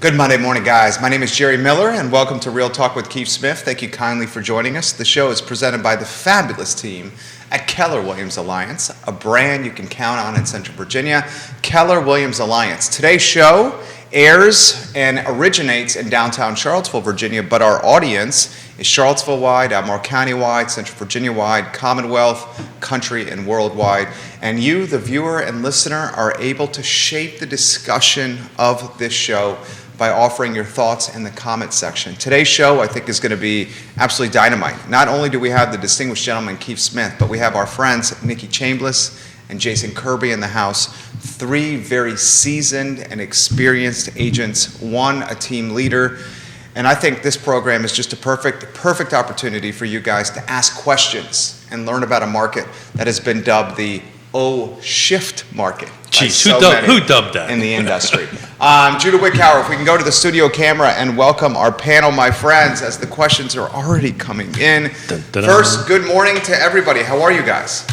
Good Monday morning, guys. My name is Jerry Miller, and welcome to Real Talk with Keith Smith. Thank you kindly for joining us. The show is presented by the fabulous team at Keller Williams Alliance, a brand you can count on in Central Virginia. Keller Williams Alliance. Today's show airs and originates in downtown Charlottesville, Virginia, but our audience is Charlottesville-wide, Albemarle County-wide, Central Virginia-wide, Commonwealth, country, and worldwide. And you, the viewer and listener, are able to shape the discussion of this show by offering your thoughts in the comment section. Today's show, I think, is going to be absolutely dynamite. Not only do we have the distinguished gentleman, Keith Smith, but we have our friends, Nikki Chambless and Jason Kirby in the house. Three very seasoned and experienced agents, one a team leader. And I think this program is just a perfect opportunity for you guys to ask questions and learn about a market that has been dubbed the shift market. Jeez, who dubbed that? In the industry. Judah Wickhauer, if we can go to the studio camera and welcome our panel, my friends, as the questions are already coming in. First, good morning to everybody. How are you guys?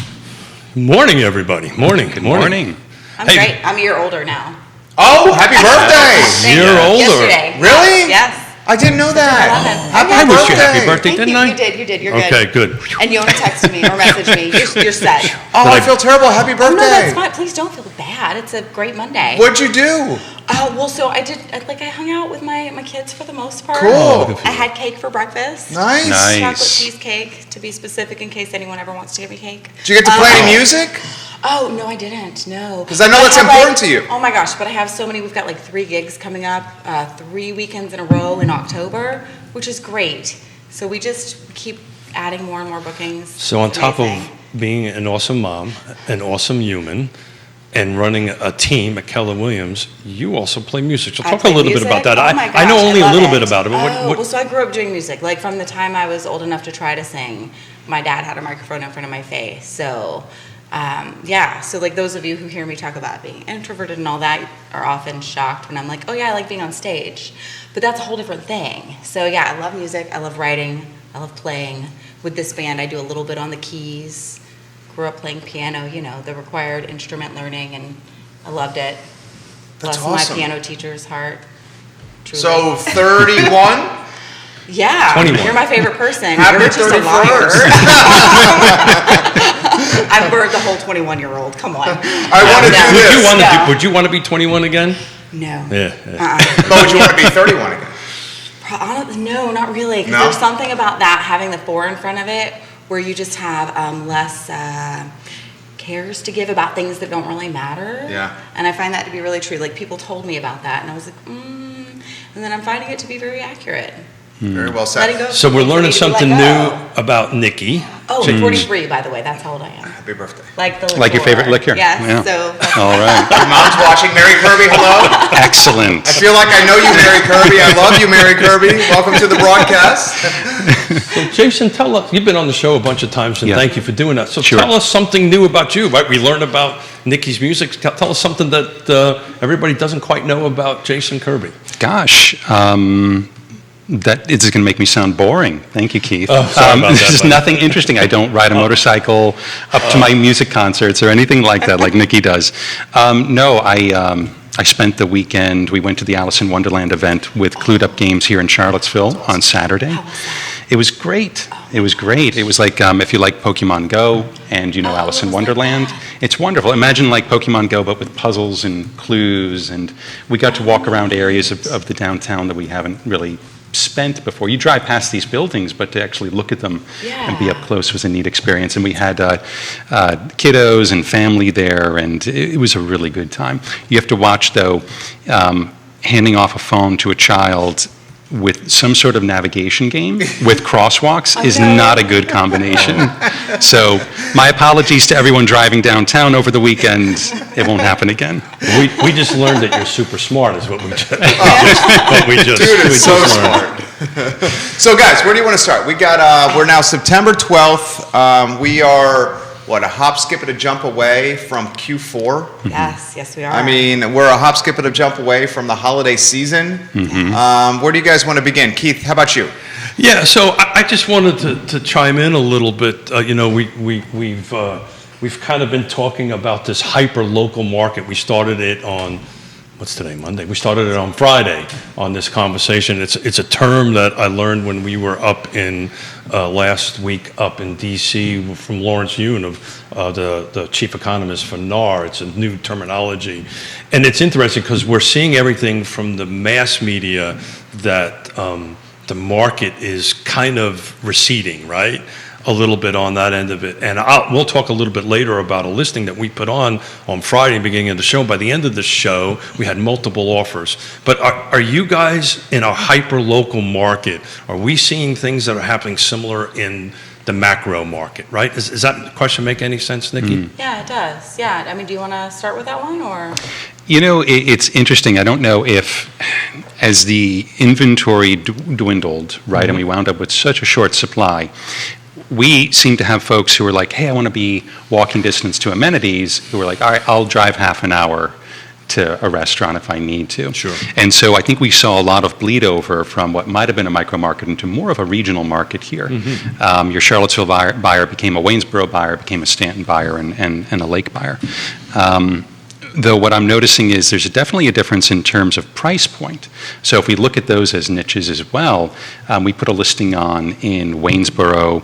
Morning, everybody. Morning. Good morning. I'm great. I'm a year older now. Oh, happy birthday! Year older. Yesterday. Really? Yes. I didn't know that. I wish you happy birthday, Thank didn't you. I? You did. You're good. Okay, good. And you want to text me or message me. You're set. Oh, I feel terrible. Happy birthday. Oh, no, that's fine. Please don't feel bad. It's a great Monday. What'd you do? Well, so I hung out with my kids for the most part. Cool. I had cake for breakfast. Nice. Chocolate cheesecake, to be specific, in case anyone ever wants to give me cake. Did you get to play any music? Oh, no, I didn't. No. Because I know that's important to you. Oh my gosh, but I have so many. We've got 3 gigs coming up, 3 weekends in a row in October, which is great. So we just keep adding more and more bookings. So on top of being an awesome mom, an awesome human, and running a team at Keller Williams, you also play music. So talk a little bit about that. Oh my gosh, I know only a little bit it. about it. But well, so I grew up doing music. Like from the time I was old enough to try to sing, my dad had a microphone in front of my face. So so like those of you who hear me talk about being introverted and all that are often shocked when I'm like, oh yeah, I like being on stage. But that's a whole different thing. So yeah, I love music, I love writing, I love playing. With this band, I do a little bit on the keys. Grew up playing piano, the required instrument learning, and I loved it. That's Bless awesome. my piano teacher's heart. Truly. So 31? Yeah, 21. You're my favorite person. Happy You're just a 31st. liar. I've burned the whole 21-year-old. Come on. I want to do this. Would you want to be 21 again? No. Yeah. But would you want to be 31 again? No, not really. Because No? there's something about that, having the 4 in front of it, where you just have less cares to give about things that don't really matter. Yeah. And I find that to be really true. Like, people told me about that, and I was like, and then I'm finding it to be very accurate. Very well said. Letting go of So we're things that learning need to be something let new go. about Nikki. Oh, 43, by the way. That's how old I am. Happy birthday. Like the liqueur. Like your favorite liquor? Yes. Yeah. So All right. Your mom's watching. Mary Kirby, hello. Excellent. I feel like I know you, Mary Kirby. I love you, Mary Kirby. Welcome to the broadcast. So Jason, tell us, you've been on the show a bunch of times, and Yeah. thank you for doing that. So Sure. tell us something new about you, right? We learned about Nikki's music. Tell us something that everybody doesn't quite know about Jason Kirby. Gosh, that is going to make me sound boring. Thank you, Keith. Oh, sorry about that, There's buddy. nothing interesting. I don't ride a motorcycle up to my music concerts or anything like that, like Nikki does. No, I spent the weekend, we went to the Alice in Wonderland event with Clued Up Games here in Charlottesville on Saturday. It was great. It was great. It was like if you like Pokemon Go and you know Alice in Wonderland, it's wonderful. Imagine like Pokemon Go but with puzzles and clues, and we got to walk around areas of the downtown that we haven't really spent before. You drive past these buildings, but to actually look at them and be up close was a neat experience. And we had kiddos and family there, and it was a really good time. You have to watch, though, handing off a phone to a child with some sort of navigation game with crosswalks is not a good combination. So my apologies to everyone driving downtown over the weekend. It won't happen again. We just learned that you're super smart, is what we just. Dude is so smart. So guys, where do you want to start? We got, we're now September 12th. We are, a hop, skip, and a jump away from Q4. Yes, we are. I mean, we're a hop, skip, and a jump away from the holiday season. Where do you guys want to begin? Keith, how about you? Yeah, so I just wanted to chime in a little bit. We've kind of been talking about this hyper local market. We started it on what's today, Monday? We started it on Friday on this conversation. It's a term that I learned when we were up in, last week up in D.C. from Lawrence Yun of the chief economist for NAR. It's a new terminology. And it's interesting because we're seeing everything from the mass media that the market is kind of receding, right? A little bit on that end of it. And we'll talk a little bit later about a listing that we put on Friday, beginning of the show. By the end of the show, we had multiple offers. But are you guys in a hyper-local market? Are we seeing things that are happening similar in the macro market, right? Does that question make any sense, Nikki? Yeah, it does. Yeah. I mean, do you want to start with that one, or? You know, it's interesting. I don't know if, as the inventory dwindled, right, and we wound up with such a short supply, we seem to have folks who are like, hey, I want to be walking distance to amenities, who are like, all right, I'll drive half an hour to a restaurant if I need to. Sure. And so I think we saw a lot of bleed over from what might have been a micro market into more of a regional market here. Your Charlottesville buyer became a Waynesboro buyer, became a Stanton buyer, and a Lake buyer. Though what I'm noticing is there's definitely a difference in terms of price point. So if we look at those as niches as well, we put a listing on in Waynesboro,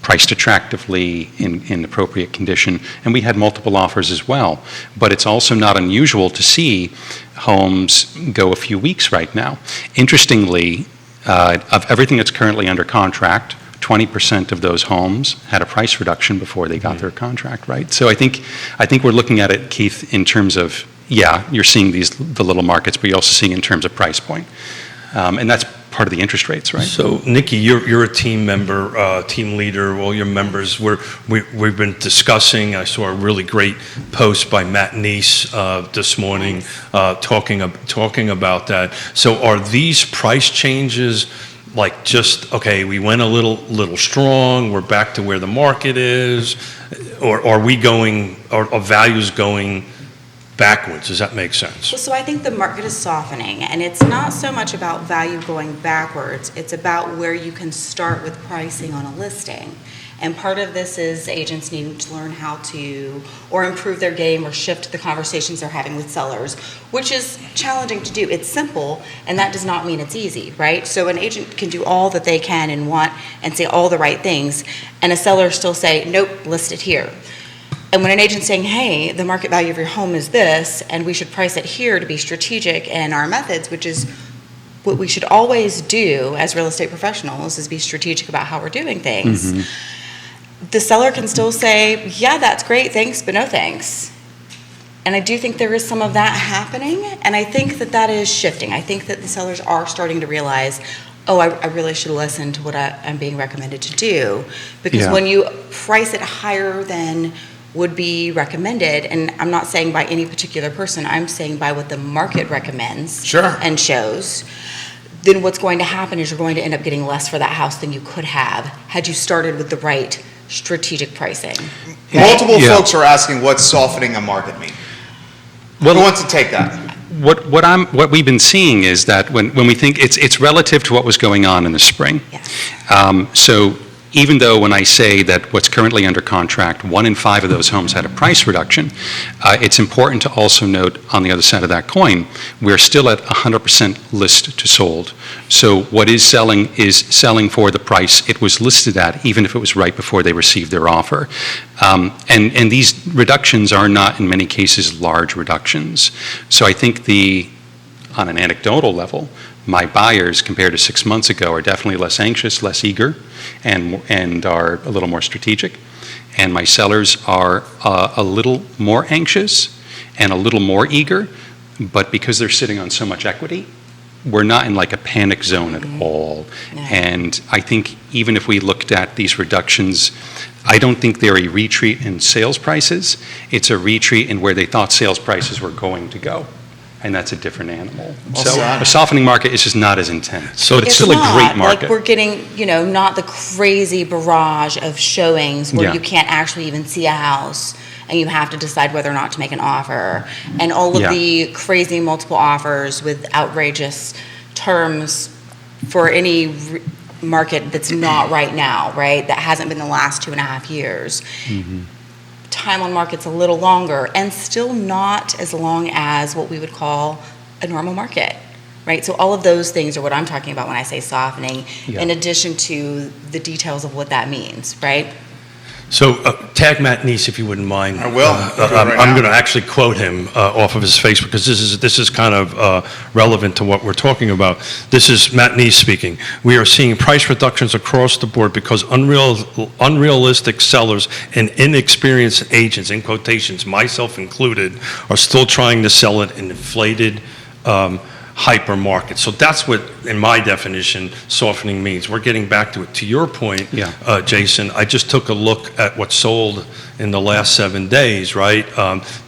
priced attractively in appropriate condition, and we had multiple offers as well. But it's also not unusual to see homes go a few weeks right now. Interestingly, of everything that's currently under contract, 20% of those homes had a price reduction before they got their contract, right? So I think we're looking at it, Keith, in terms of, yeah, you're seeing the little markets, but you're also seeing in terms of price point. And that's part of the interest rates, right? So, Nikki, you're a team member, team leader, all your members. We've been discussing, I saw a really great post by Matt Neese this morning talking about that. So are these price changes like just, okay, we went a little strong, we're back to where the market is, or are we going, are values going backwards? Does that make sense? Well, so I think the market is softening, and it's not so much about value going backwards, it's about where you can start with pricing on a listing. And part of this is agents needing to learn how to, or improve their game, or shift the conversations they're having with sellers, which is challenging to do. It's simple, and that does not mean it's easy, right? So an agent can do all that they can and want and say all the right things, and a seller still say, nope, list it here. And when an agent's saying, hey, the market value of your home is this, and we should price it here to be strategic in our methods, which is what we should always do as real estate professionals, is be strategic about how we're doing things. The seller can still say, yeah, that's great, thanks, but no thanks. And I do think there is some of that happening, and I think that is shifting. I think that the sellers are starting to realize, oh, I really should listen to what I'm being recommended to do. Because when you price it higher than would be recommended, and I'm not saying by any particular person, I'm saying by what the market recommends and shows, then what's going to happen is you're going to end up getting less for that house than you could have had you started with the right strategic pricing. Multiple folks are asking what's softening a market mean. Who wants to take that? What we've been seeing is that when we think it's relative to what was going on in the spring. So even though when I say that what's currently under contract, 1 in 5 of those homes had a price reduction, it's important to also note on the other side of that coin, we're still at 100% list to sold. So what is selling for the price it was listed at, even if it was right before they received their offer. And these reductions are not, in many cases, large reductions. So I think on an anecdotal level, my buyers, compared to 6 months ago, are definitely less anxious, less eager, and are a little more strategic. And my sellers are a little more anxious and a little more eager, but because they're sitting on so much equity, we're not in like a panic zone at all. And I think even if we looked at these reductions, I don't think they're a retreat in sales prices. It's a retreat in where they thought sales prices were going to go. And that's a different animal. So a softening market is just not as intense. So it's still a great market. Like we're getting, not the crazy barrage of showings where you can't actually even see a house and you have to decide whether or not to make an offer. And all of the crazy multiple offers with outrageous terms for any market that's not right now, right? That hasn't been the last 2.5 years. time on market's a little longer and still not as long as what we would call a normal market, right? So all of those things are what I'm talking about when I say softening, in addition to the details of what that means, right? So tag Matt Neese if you wouldn't mind. I will. I'm going to actually quote him off of his Facebook because this is kind of relevant to what we're talking about. This is Matt Neese speaking. We are seeing price reductions across the board because unrealistic sellers and inexperienced agents, in quotations, myself included, are still trying to sell it in inflated hyper market. So that's what, in my definition, softening means. We're getting back to it. To your point, Jason, I just took a look at what sold in the last 7 days, right?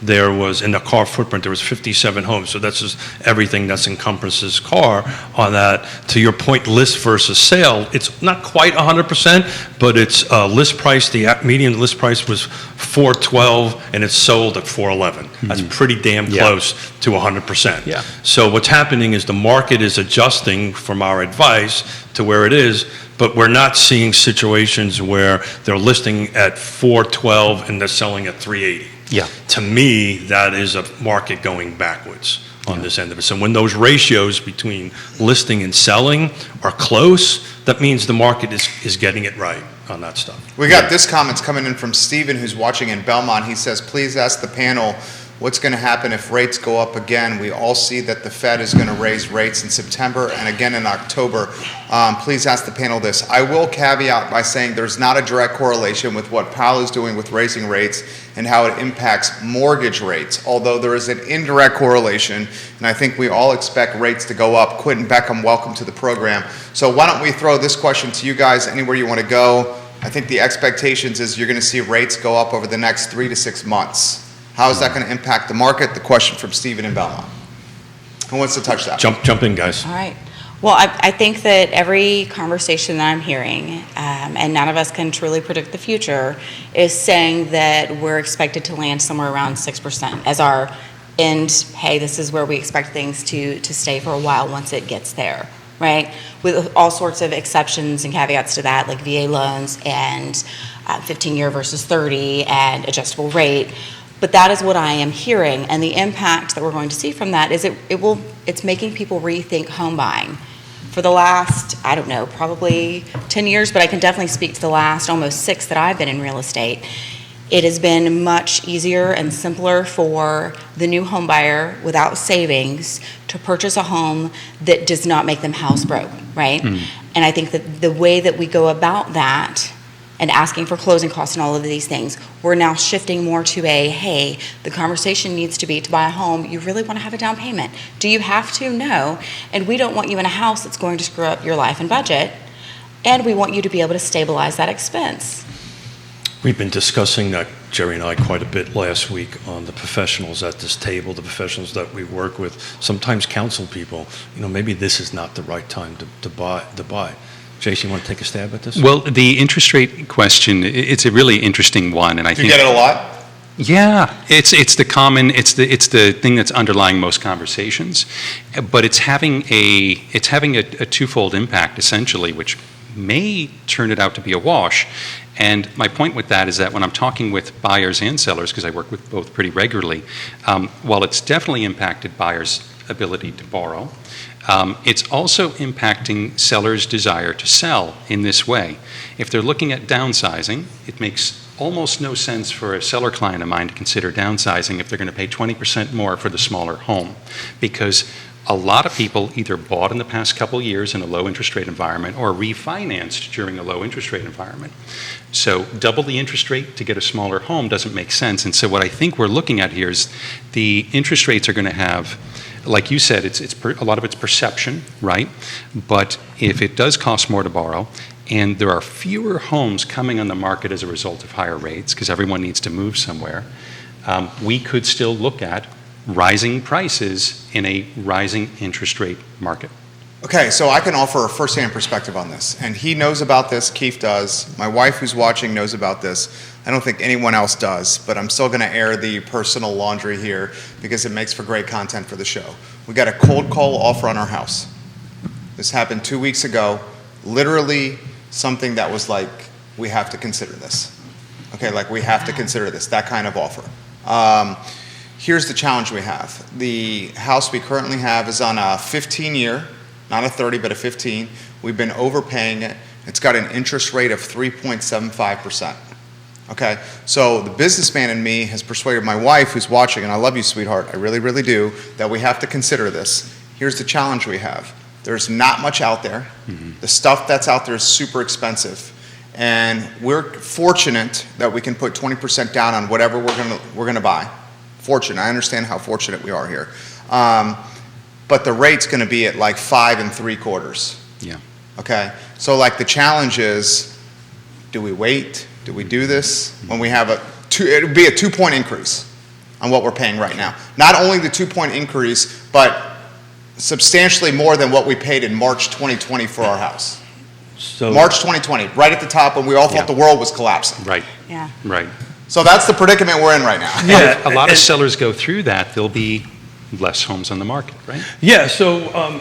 There was, in the car footprint, there was 57 homes. So that's just everything that's encompasses car on that. To your point, list versus sale, it's not quite 100%, but it's list price, the median list price was 412 and it's sold at 411. That's pretty damn close to 100%. Yeah. So what's happening is the market is adjusting from our advice to where it is, but we're not seeing situations where they're listing at 412 and they're selling at 380. Yeah. To me, that is a market going backwards on this end of it. So when those ratios between listing and selling are close, that means the market is getting it right on that stuff. We got this comments coming in from Steven, who's watching in Belmont. He says, please ask the panel what's going to happen if rates go up again. We all see that the Fed is going to raise rates in September and again in October. Please ask the panel this. I will caveat by saying there's not a direct correlation with what Powell is doing with raising rates and how it impacts mortgage rates, although there is an indirect correlation, and I think we all expect rates to go up. Quentin Beckham, welcome to the program. So why don't we throw this question to you guys anywhere you want to go. I think the expectations is you're going to see rates go up over the next 3 to 6 months. How is that going to impact the market? The question from Stephen in Belmont. Who wants to touch that? Jump in, guys. All right. Well, I think that every conversation that I'm hearing, and none of us can truly predict the future, is saying that we're expected to land somewhere around 6% as our end, hey, this is where we expect things to stay for a while once it gets there, right? With all sorts of exceptions and caveats to that, like VA loans and 15-year versus 30 and adjustable rate. But that is what I am hearing, and the impact that we're going to see from that is it's making people rethink home buying. For the last, I don't know, probably 10 years, but I can definitely speak to the last almost 6 that I've been in real estate. It has been much easier and simpler for the new home buyer without savings to purchase a home that does not make them house broke, right? And I think that the way that we go about that and asking for closing costs and all of these things, we're now shifting more to hey, the conversation needs to be to buy a home, you really want to have a down payment. Do you have to? No. And we don't want you in a house that's going to screw up your life and budget, and we want you to be able to stabilize that expense. We've been discussing that, Jerry and I, quite a bit last week on the professionals at this table, the professionals that we work with, sometimes counsel people, maybe this is not the right time to buy. Jason, you want to take a stab at this? Well, the interest rate question, it's a really interesting one, and I think... Do you get it a lot? Yeah, it's the thing that's underlying most conversations, but it's having a twofold impact essentially, which may turn it out to be a wash. And my point with that is that when I'm talking with buyers and sellers, because I work with both pretty regularly, while it's definitely impacted buyers' ability to borrow, it's also impacting sellers' desire to sell in this way. If they're looking at downsizing, it makes almost no sense for a seller client of mine to consider downsizing if they're going to pay 20% more for the smaller home, because a lot of people either bought in the past couple years in a low interest rate environment or refinanced during a low interest rate environment. So double the interest rate to get a smaller home doesn't make sense. And so what I think we're looking at here is the interest rates are going to have, like you said, a lot of it's perception, right? But if it does cost more to borrow, and there are fewer homes coming on the market as a result of higher rates, because everyone needs to move somewhere, we could still look at rising prices in a rising interest rate market. Okay, so I can offer a first-hand perspective on this, and he knows about this, Keith does, my wife who's watching knows about this. I don't think anyone else does, but I'm still going to air the personal laundry here because it makes for great content for the show. We got a cold call offer on our house. This happened 2 weeks ago, literally something that was like, we have to consider this. Okay, like we have to consider this, that kind of offer. Here's the challenge we have. The house we currently have is on a 15-year, not a 30, but a 15. We've been overpaying it. It's got an interest rate of 3.75%. Okay, so the businessman in me has persuaded my wife, who's watching, and I love you, sweetheart, I really, really do, that we have to consider this. Here's the challenge we have. There's not much out there. The stuff that's out there is super expensive. And we're fortunate that we can put 20% down on whatever we're gonna buy. Fortunate, I understand how fortunate we are here. But the rate's gonna be at like 5 3/4. Yeah. Okay, so like the challenge is, do we wait? Do we do this? When we have it would be a 2-point increase on what we're paying right now. Not only the 2-point increase, but substantially more than what we paid in March 2020 for our house. So March 2020, right at the top when we all thought the world was collapsing. Right. Yeah. Right. So that's the predicament we're in right now. Yeah, A lot of sellers go through that. There'll be less homes on the market, right? Yeah, so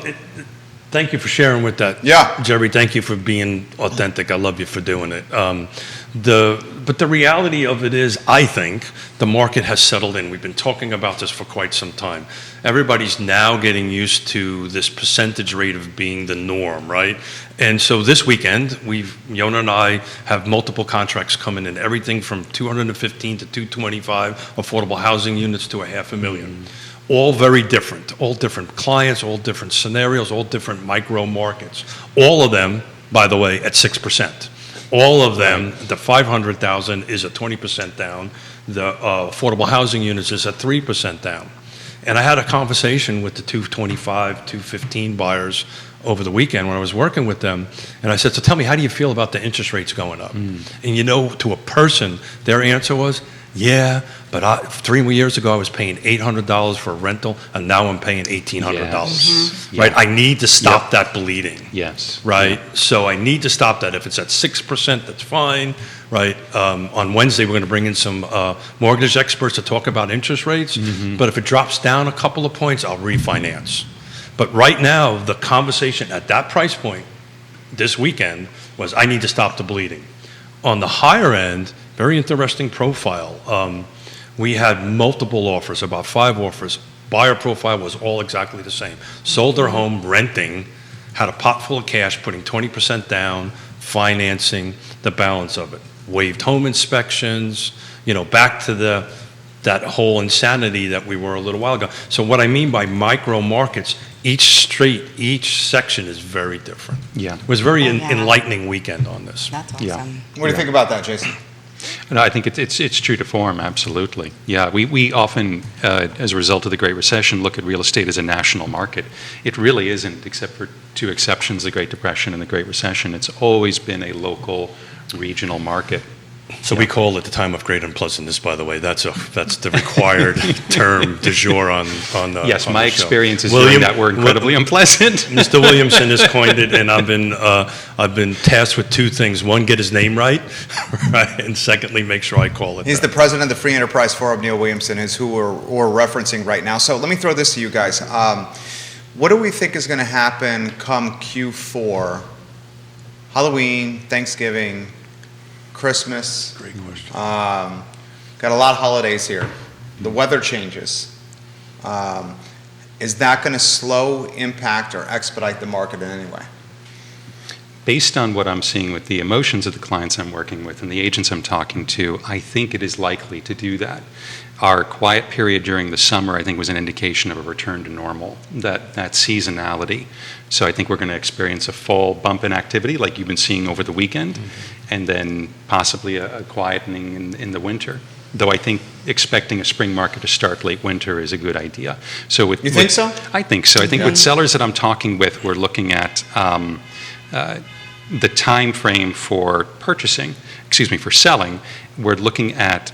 thank you for sharing with that. Yeah. Jerry, thank you for being authentic. I love you for doing it. But the reality of it is, I think, the market has settled in. We've been talking about this for quite some time. Everybody's now getting used to this percentage rate of being the norm, right? And so this weekend, Yona and I have multiple contracts coming in, everything from 215 to 225 affordable housing units to 500,000. All very different, all different clients, all different scenarios, all different micro markets. All of them, by the way, at 6%. All of them, the 500,000 is at 20% down. The affordable housing units is at 3% down. And I had a conversation with the 225, 215 buyers over the weekend when I was working with them. And I said, so tell me, how do you feel about the interest rates going up? And you know, to a person, their answer was, yeah, but 3 years ago I was paying $800 for a rental, and now I'm paying $1,800. Yes. Right? I need to stop that bleeding. Yes. Right? So I need to stop that. If it's at 6%, that's fine. Right? On Wednesday, we're going to bring in some mortgage experts to talk about interest rates. But if it drops down a couple of points, I'll refinance. But right now, the conversation at that price point this weekend was, I need to stop the bleeding. On the higher end, very interesting profile. We had multiple offers, about 5 offers. Buyer profile was all exactly the same. Sold their home, renting, had a pot full of cash, putting 20% down, financing the balance of it. Waived home inspections, back to that whole insanity that we were a little while ago. So what I mean by micro markets, each street, each section is very different. Yeah. It was a very Yeah. enlightening weekend on this. That's awesome. Yeah. What do you think about that, Jason? No, I think it's true to form, absolutely. Yeah, we often, as a result of the Great Recession, look at real estate as a national market. It really isn't, except for 2 exceptions, the Great Depression and the Great Recession. It's always been a local, regional market. So we call it the time of great unpleasantness, by the way. That's the required term du jour on the Yes, on my the show. experiences doing that were incredibly unpleasant. Mr. Williamson has coined it, and I've been tasked with 2 things. One, get his name right, right, and secondly, make sure I call it. He's the president of the Free Enterprise Forum, Neil Williamson, is who we're referencing right now. So let me throw this to you guys. What do we think is going to happen come Q4? Halloween, Thanksgiving, Christmas. Great question. Got a lot of holidays here. The weather changes. Is that going to slow, impact, or expedite the market in any way? Based on what I'm seeing with the emotions of the clients I'm working with and the agents I'm talking to, I think it is likely to do that. Our quiet period during the summer, I think, was an indication of a return to normal, that seasonality. So I think we're going to experience a fall bump in activity like you've been seeing over the weekend, and then possibly a quietening in the winter. Though I think expecting a spring market to start late winter is a good idea. So You think so? I think so. I think with sellers that I'm talking with, we're looking at the time frame for for selling. We're looking at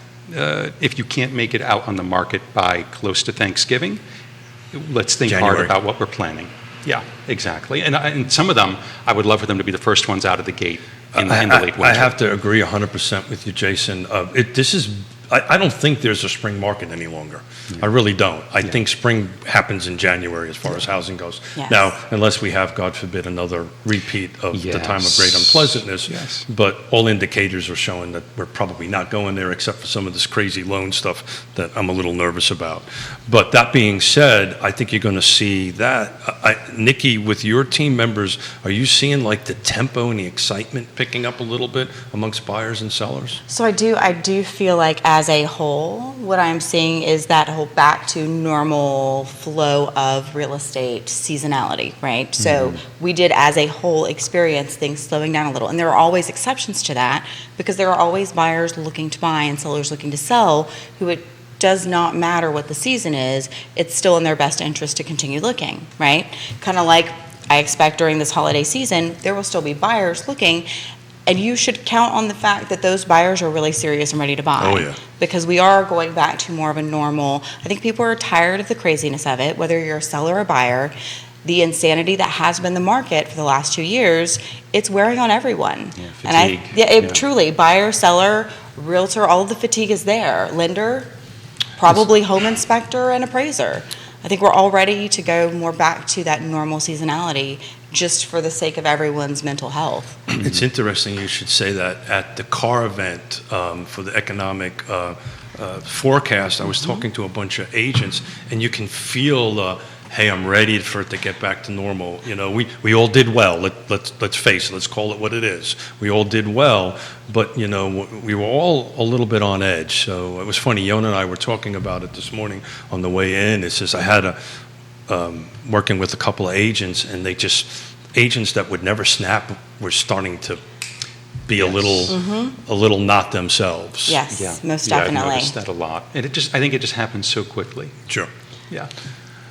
if you can't make it out on the market by close to Thanksgiving, let's think hard January. about what we're planning. Yeah, exactly. And some of them, I would love for them to be the first ones out of the gate in the late winter. I have to agree 100% with you, Jason. I don't think there's a spring market any longer. I really don't. I think spring happens in January as far as housing goes. Yes. Now, unless we have, God forbid, another repeat of the time of great unpleasantness. Yes. But all indicators are showing that we're probably not going there, except for some of this crazy loan stuff that I'm a little nervous about. But that being said, I think you're going to see that. Nikki, with your team members, are you seeing like the tempo and the excitement picking up a little bit amongst buyers and sellers? So I do feel like as a whole, what I'm seeing is that whole back to normal flow of real estate seasonality, right? So we did as a whole experience things slowing down a little. And there are always exceptions to that because there are always buyers looking to buy and sellers looking to sell who it does not matter what the season is, it's still in their best interest to continue looking, right? Kind of like I expect during this holiday season, there will still be buyers looking. And you should count on the fact that those buyers are really serious and ready to buy. Oh, yeah. Because we are going back to more of a normal, I think people are tired of the craziness of it, whether you're a seller or a buyer. The insanity that has been the market for the last 2 years, it's wearing on everyone. Yeah, fatigue. Truly, buyer, seller, realtor, all of the fatigue is there. Lender, probably home inspector and appraiser. I think we're all ready to go more back to that normal seasonality just for the sake of everyone's mental health. It's interesting you should say that. At the car event for the economic forecast, I was talking to a bunch of agents, and you can feel hey, I'm ready for it to get back to normal. You know, we all did well. Let's face it. Let's call it what it is. We all did well, but you know, we were all a little bit on edge. So it was funny. Yona and I were talking about it this morning on the way in. It's just I had working with a couple of agents, and agents that would never snap were starting to be a little not themselves. Yes, Yeah. most Yeah, definitely. I've noticed that a lot. And I think it just happens so quickly. Sure. Yeah.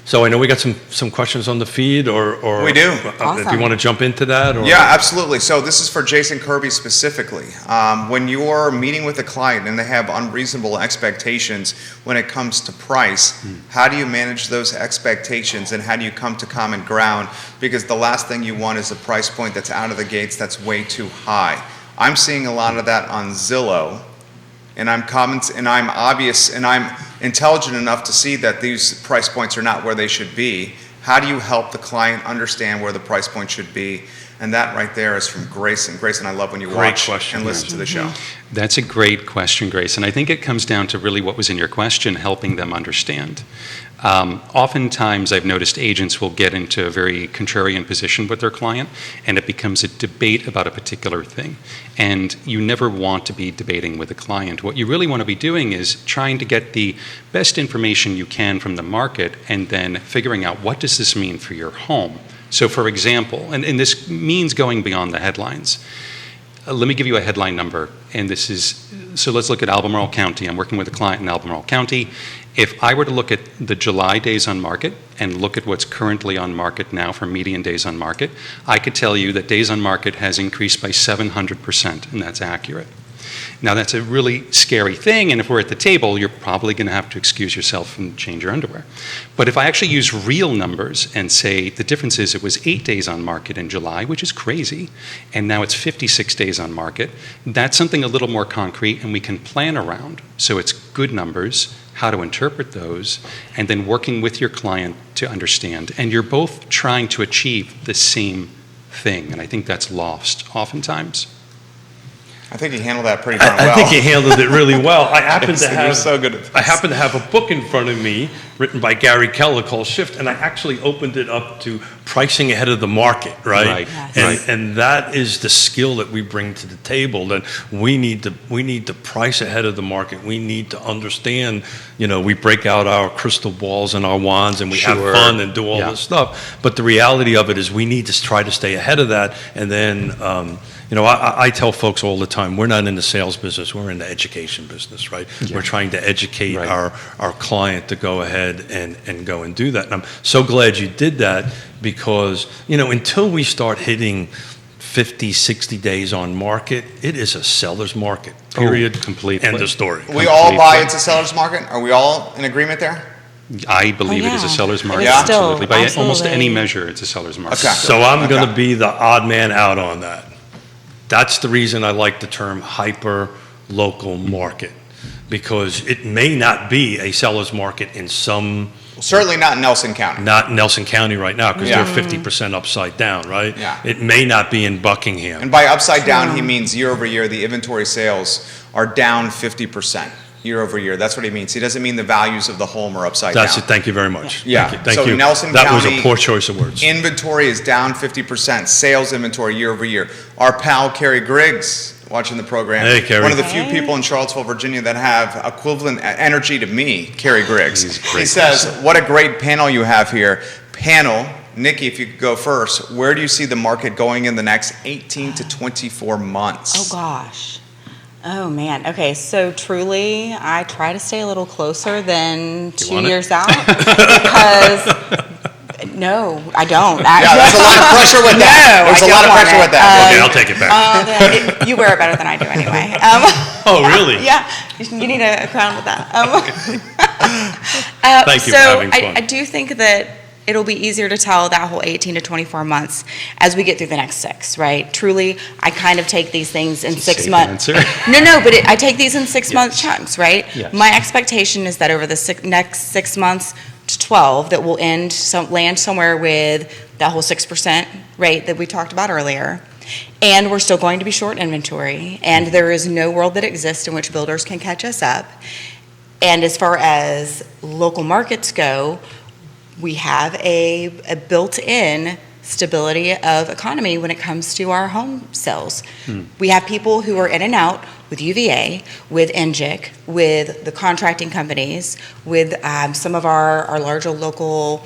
So I know we got some questions on the feed, or We do. If you Awesome. want to jump into that, or Yeah, absolutely. So this is for Jason Kirby specifically. When you're meeting with a client and they have unreasonable expectations when it comes to price, how do you manage those expectations and how do you come to common ground? Because the last thing you want is a price point that's out of the gates that's way too high. I'm seeing a lot of that on Zillow, and I'm intelligent enough to see that these price points are not where they should be. How do you help the client understand where the price point should be? And that right there is from Grayson. Grayson, I love when you Great watch question. and listen to the show. That's a great question, Grace. And I think it comes down to really what was in your question, helping them understand. Oftentimes, I've noticed agents will get into a very contrarian position with their client, and it becomes a debate about a particular thing. And you never want to be debating with a client. What you really want to be doing is trying to get the best information you can from the market and then figuring out what does this mean for your home. So, for example, and this means going beyond the headlines. Let me give you a headline number, and so let's look at Albemarle County. I'm working with a client in Albemarle County. If I were to look at the July days on market and look at what's currently on market now for median days on market, I could tell you that days on market has increased by 700%, and that's accurate. Now, that's a really scary thing, and if we're at the table, you're probably going to have to excuse yourself and change your underwear. But if I actually use real numbers and say the difference is it was 8 days on market in July, which is crazy, and now it's 56 days on market, that's something a little more concrete and we can plan around. So it's good numbers, how to interpret those, and then working with your client to understand. And you're both trying to achieve the same thing, and I think that's lost oftentimes. I think you handled that pretty darn well. I think you handled it really well. I happen to You're have so good at this. I happen to have a book in front of me written by Gary Keller called Shift, and I actually opened it up to pricing ahead of the market, right? Right. Yes. And that is the skill that we bring to the table. That we need to price ahead of the market. We need to understand. You know, we break out our crystal balls and our wands, and we have Sure. fun and do all this stuff. But the reality of it is, we need to try to stay ahead of that, and then. You know, I tell folks all the time, we're not in the sales business, we're in the education business, right? Yeah. We're trying to educate Right. our client to go ahead and go and do that. And I'm so glad you did that because, you know, until we start hitting 50, 60 days on market, it is a seller's market, period. Completely. End of story. We all buy it's a seller's market? Are we all in agreement there? I believe it is a yeah. seller's market. It is still, Absolutely. By almost absolutely. any measure, it's a seller's market. Okay. So I'm going Okay. to be the odd man out on that. That's the reason I like the term hyper-local market. because it may not be a seller's market in some, Certainly not in Nelson County. not in Nelson County right now, because Yeah. they're 50% upside down, right? Yeah. It may not be in Buckingham. And by upside down, he means year over year, the inventory sales are down 50% year over year. That's what he means. He doesn't mean the values of the home are upside That's down. it, thank you very much. Yeah. Thank you. Thank So you. Nelson That was a County poor choice of words. Inventory is down 50%, sales inventory year over year. Our pal Kerry Griggs, watching the program. Hey, Kerry. One of the few people in Charlottesville, Virginia that have equivalent energy to me, Kerry Griggs. He's a great He says, what a great panel you have here. Panel, Nikki, if you could go first, where do you see the market going in the next 18 to 24 months? Oh, gosh. Oh, man. Okay, so truly, I try to stay a little closer than 2 want it? years out because, no, I don't. Yeah, there's a lot of pressure with that. No, There's I a lot don't of want pressure it. with that. Okay, I'll take it back. You wear it better than I do anyway. Oh, really? Yeah, you need a crown with that. Thank you so for having fun. I do think that it'll be easier to tell that whole 18 to 24 months as we get through the next 6, right? Truly, I kind of take these things in 6 Safe months. answer. No, but I take these in 6-month chunks, right? Yes. My expectation is that over the next 6 months to 12, that we'll land somewhere with that whole 6% rate that we talked about earlier. And we're still going to be short inventory, and there is no world that exists in which builders can catch us up. And as far as local markets go, we have a built-in stability of economy when it comes to our home sales. We have people who are in and out with UVA, with NGIC, with the contracting companies, with some of our larger local,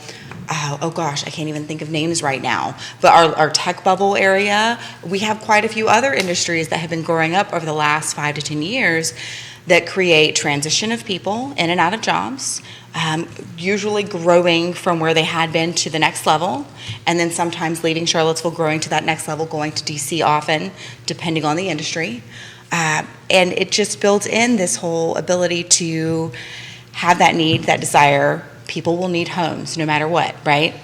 oh gosh, I can't even think of names right now, but our tech bubble area, we have quite a few other industries that have been growing up over the last 5 to 10 years that create transition of people in and out of jobs, usually growing from where they had been to the next level, and then sometimes leaving Charlottesville, growing to that next level, going to DC often, depending on the industry. And it just builds in this whole ability to have that need, that desire. People will need homes no matter what, right?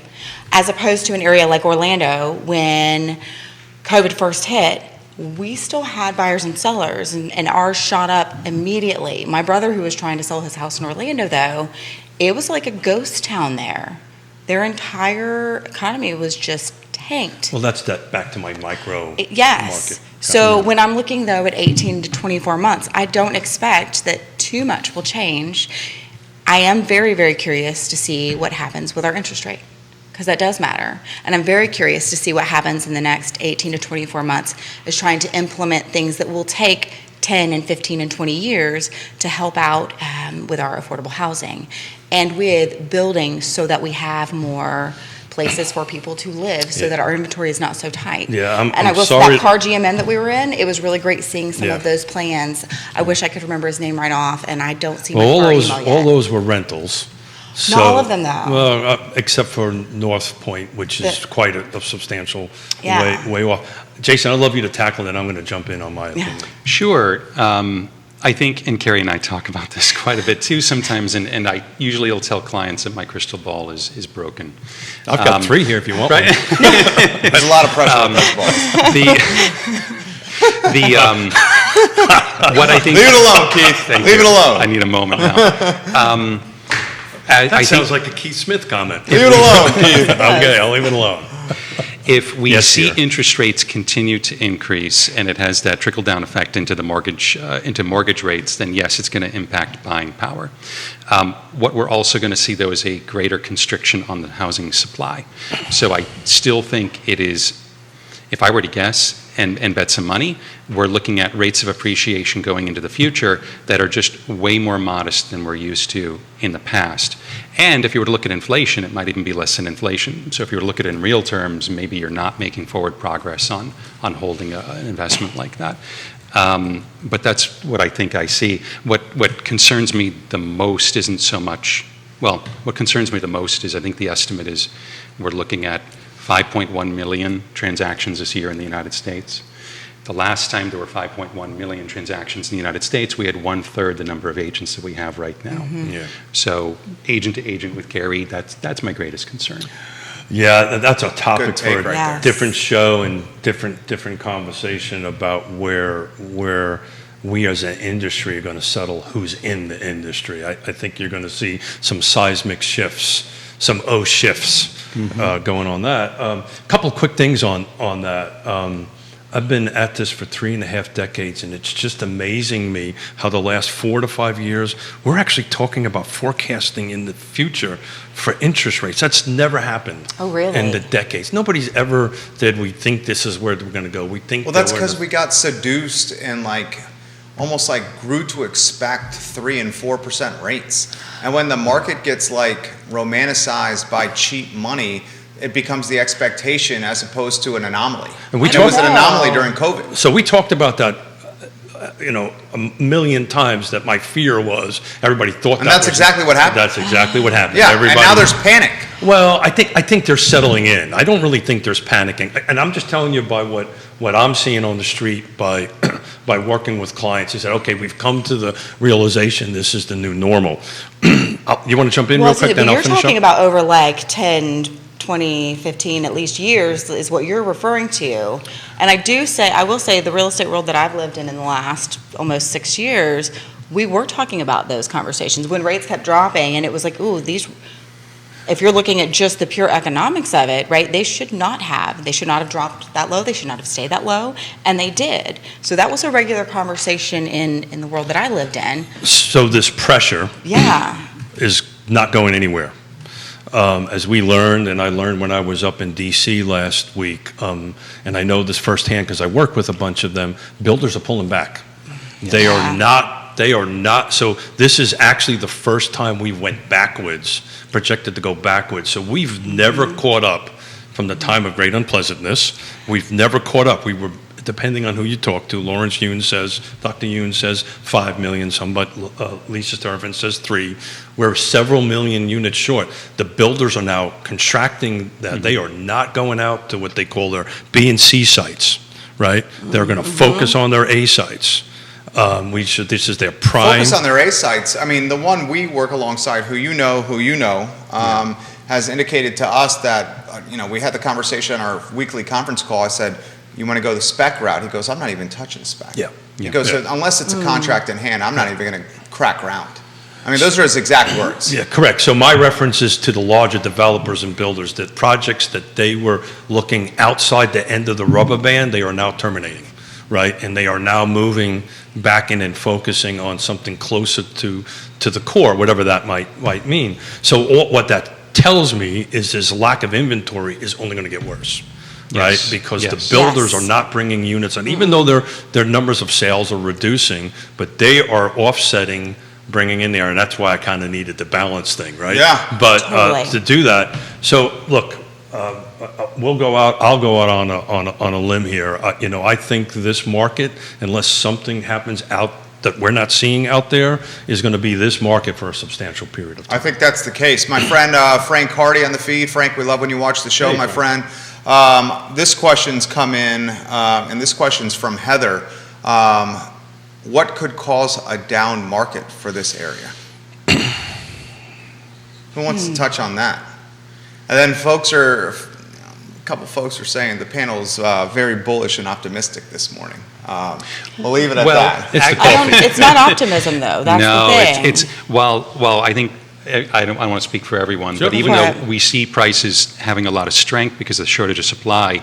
As opposed to an area like Orlando, when COVID first hit, we still had buyers and sellers, and ours shot up immediately. My brother, who was trying to sell his house in Orlando, though, it was like a ghost town there. Their entire economy was just tanked. Well, that's back to my micro Yes. market. So when I'm looking, though, at 18 to 24 months, I don't expect that too much will change. I am very, very curious to see what happens with our interest rate, because that does matter. And I'm very curious to see what happens in the next 18 to 24 months is trying to implement things that will take 10 and 15 and 20 years to help out with our affordable housing and with building so that we have more places for people to live so that our inventory is not so tight. Yeah, And I will say sorry. that car GMN that we were in, it was really great seeing some Yeah. of those plans. I wish I could remember his name right off, and I don't see my Well, car email yet. all those were rentals. Not all of them, though. Well, except for North Point, which is The- quite a substantial Yeah. way off. Jason, I'd love you to tackle that. I'm going to jump in on my opinion. Sure. I think, and Carrie and I talk about this quite a bit too sometimes, and I usually will tell clients that my crystal ball is broken. I've got 3 here if you want Right? one. There's a lot of pressure on those balls. What I think. Leave it alone, Keith. Thank Leave you. it alone. I need a moment now. That sounds like a Keith Smith comment. Leave it alone, Keith. Okay, I'll leave it alone. If we Yes, see dear. interest rates continue to increase and it has that trickle-down effect into the mortgage rates, then yes, it's going to impact buying power. What we're also going to see, though, is a greater constriction on the housing supply. So I still think it is, if I were to guess and bet some money, we're looking at rates of appreciation going into the future that are just way more modest than we're used to in the past. And if you were to look at inflation, it might even be less than inflation. So if you were to look at it in real terms, maybe you're not making forward progress on holding an investment like that. But that's what I think I see. What concerns me the most isn't so much, well, what concerns me the most is I think the estimate is we're looking at 5.1 million transactions this year in the United States. The last time there were 5.1 million transactions in the United States, we had 1/3 the number of agents that we have right now. Yeah. So agent to agent with Gary, that's my greatest concern. Yeah, that's a topic Good take for right a different show and different conversation about where we as an industry are going to settle who's in the industry. I think you're going to see some seismic shifts, some shifts going on that. A couple of quick things on that. I've been at this for 3.5 decades, and it's just amazing me how the last 4 to 5 years, we're actually talking about forecasting in the future for interest rates. That's never happened. Oh, really? In the decades. Nobody's ever said, we think this is where we're going to go. We think. Well, that's because we got seduced and almost grew to expect 3% and 4% rates. And when the market gets romanticized by cheap money, it becomes the expectation as opposed to an anomaly. And it was an anomaly during COVID. So we talked about that, a million times, that my fear was everybody thought and that's exactly what happened. That's exactly what happened. Yeah, and now there's panic. Well, I think they're settling in. I don't really think there's panicking. And I'm just telling you by what I'm seeing on the street by working with clients. He said, okay, we've come to the realization this is the new normal. You want to jump in real quick? Then I'll finish up. You're talking about over 10, 20, 15 at least years is what you're referring to. And I will say the real estate world that I've lived in the last almost 6 years, we were talking about those conversations when rates kept dropping, and it was if you're looking at just the pure economics of it, right, they should not have dropped that low, they should not have stayed that low, and they did. So that was a regular conversation in the world that I lived in. So this pressure is not going anywhere. As we learned, and I learned when I was up in D.C. last week, and I know this firsthand because I work with a bunch of them, builders are pulling back. Yeah. They are not, so this is actually the first time we went backwards, projected to go backwards. So we've never caught up from the time of great unpleasantness. We've never caught up. We were, depending on who you talk to, Lawrence Yun says, Dr. Yun says 5 million, Lisa Sturvin says 3. We're several million units short. The builders are now contracting that. They are not going out to what they call their B and C sites, right? They're going to focus on their A sites. This is their prime. Focus on their A sites. I mean, the one we work alongside, who you know, has indicated to us that, we had the conversation on our weekly conference call. I said, you want to go the spec route? He goes, I'm not even touching spec. Yeah. He goes, unless it's a contract in hand, I'm not even going to crack ground. I mean, those are his exact words. Yeah, correct. So my reference is to the larger developers and builders, that projects that they were looking outside the end of the rubber band, they are now terminating, right? And they are now moving back in and focusing on something closer to the core, whatever that might mean. So what that tells me is this lack of inventory is only going to get worse. Right, Yes. because Yes. the builders are not bringing units on, even though their numbers of sales are reducing, but they are offsetting, bringing in there, and that's why I kind of needed the balance thing, right? Yeah. But Totally. to do that, so look, I'll go out on a limb here. I think this market, unless something happens out that we're not seeing out there, is going to be this market for a substantial period of time. I think that's the case. My friend Frank Hardy on the feed. Frank, we love when you watch the show, Hey, my Frank. friend. This question's come in, and this question's from Heather. What could cause a down market for this area? Who wants to touch on that? And then a couple folks are saying the panel's very bullish and optimistic this morning. We'll leave it at that. It's the coffee. It's not optimism, though. That's No, the thing. it's well, I think I don't want to speak for everyone, Sure. but even Right. though we see prices having a lot of strength because of the shortage of supply,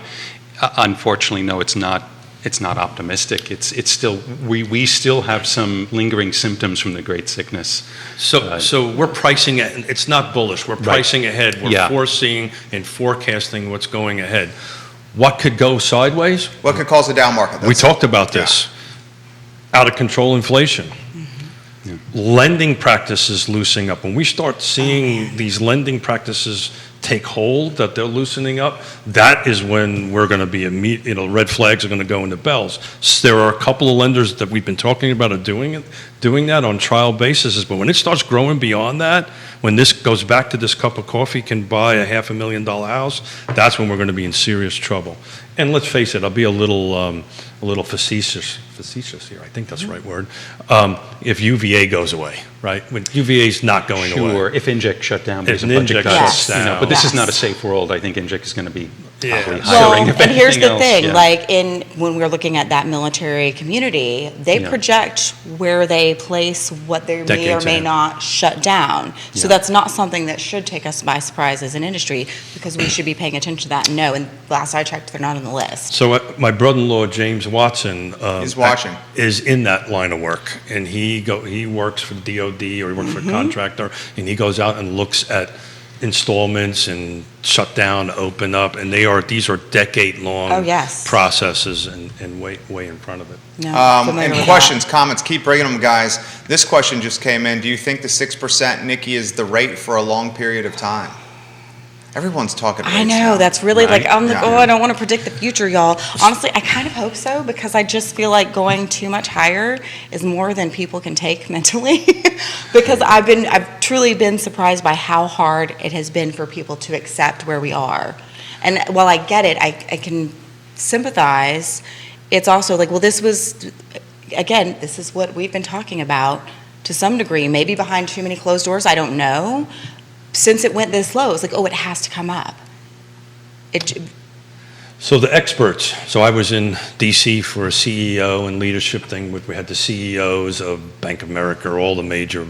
unfortunately, no, it's not. It's not optimistic. It's still we still have some lingering symptoms from the Great Sickness. So we're pricing it. It's not bullish. We're pricing ahead. We're foreseeing and forecasting what's going ahead. What could go sideways? What could cause a down market? We talked about this. Out of control inflation. Lending practices loosening up. When we start seeing these lending practices take hold, that they're loosening up, that is when we're going to be red flags are going to go into bells. So there are a couple of lenders that we've been talking about are doing that on trial basis, but when it starts growing beyond that, when this goes back to this cup of coffee can buy a $500,000 house, that's when we're going to be in serious trouble. And let's face it, I'll be a little facetious here. I think that's the right word. If UVA goes away, right? When UVA is not going away. Sure, if Inject shut down because If of budget Inject cuts, shuts down. but this is Yes. not a safe world. I think Inject is going to be probably Yeah. hiring. Well, if and here's anything the else. thing, Yeah. like when we're looking at that military community, they Yeah. project where they place what they may or Decades may ahead. not shut down. So Yeah. that's not something that should take us by surprise as an industry, because we should be paying attention to that and know. And last I checked, they're not on the list. So my brother-in-law, James Watson, He's watching. is in that line of work. And he works for DOD or he works for a contractor, and he goes out and looks at installments and shut down, open up, and these are decade-long Oh, yes. processes and way in front of it. No, And familiar with that. questions, comments, keep bringing them, guys. This question just came in. Do you think the 6%, Nikki, is the rate for a long period of time? Everyone's talking rates I know, now. that's really like, Right? I'm like, Yeah. oh, I don't want to predict the future, y'all. Honestly, I kind of hope so, because I just feel like going too much higher is more than people can take mentally. Because I've truly been surprised by how hard it has been for people to accept where we are. And while I get it, I can sympathize. It's also like, well, this is what we've been talking about to some degree, maybe behind too many closed doors, I don't know. Since it went this low, it's like, oh, it has to come up. So the experts, so I was in DC for a CEO and leadership thing. We had the CEOs of Bank of America, all the major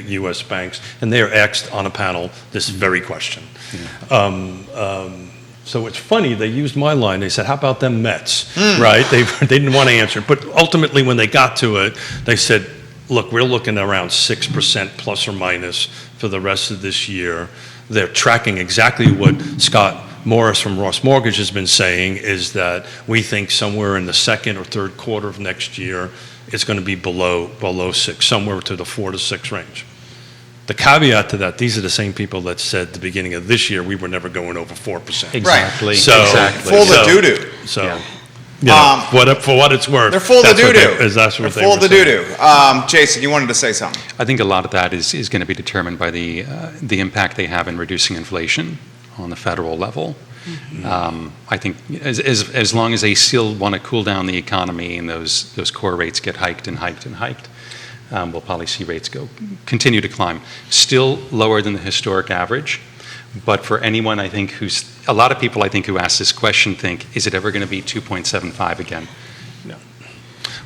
US banks, and they're asked on a panel this very question. So it's funny, they used my line. They said, how about them Mets, right? They didn't want to answer. But ultimately, when they got to it, they said, look, we're looking at around 6% plus or minus for the rest of this year. They're tracking exactly what Scott Morris from Ross Mortgage has been saying, is that we think somewhere in the second or third quarter of next year, it's going to be below 6, somewhere to the 4 to 6 range. The caveat to that, these are the same people that said at the beginning of this year we were never going over 4%. Exactly. So- Exactly. Full So- of doo-doo. So, Yeah. you know, for what it's worth. They're full of that's what doo-doo. That's They're what they full of were the saying. doo-doo. Jason, you wanted to say something. I think a lot of that is going to be determined by the impact they have in reducing inflation on the federal level. I think as long as they still want to cool down the economy and those core rates get hiked and hiked and hiked, we'll probably see rates continue to climb. Still lower than the historic average, but for anyone I think a lot of people I think who ask this question think, is it ever going to be 2.75 again?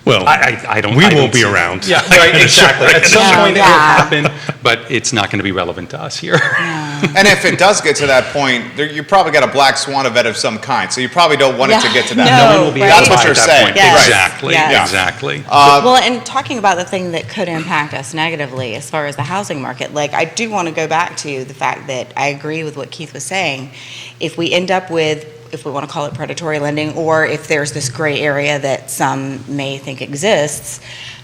Well, I don't. we I don't won't be see it. around. Yeah, right, exactly. At some Yeah. point it Yeah. will happen, but it's not going to be relevant to us here. And if it does get to that point, you probably got a black swan event of some kind. So you probably don't want it to get to that. No, No one will be right. That's what alive you're at that saying. point. Yes. Exactly. Yes. Exactly. Well, and talking about the thing that could impact us negatively as far as the housing market, like I do want to go back to the fact that I agree with what Keith was saying. If we end up with, if we want to call it predatory lending, or if there's this gray area that some may think exists,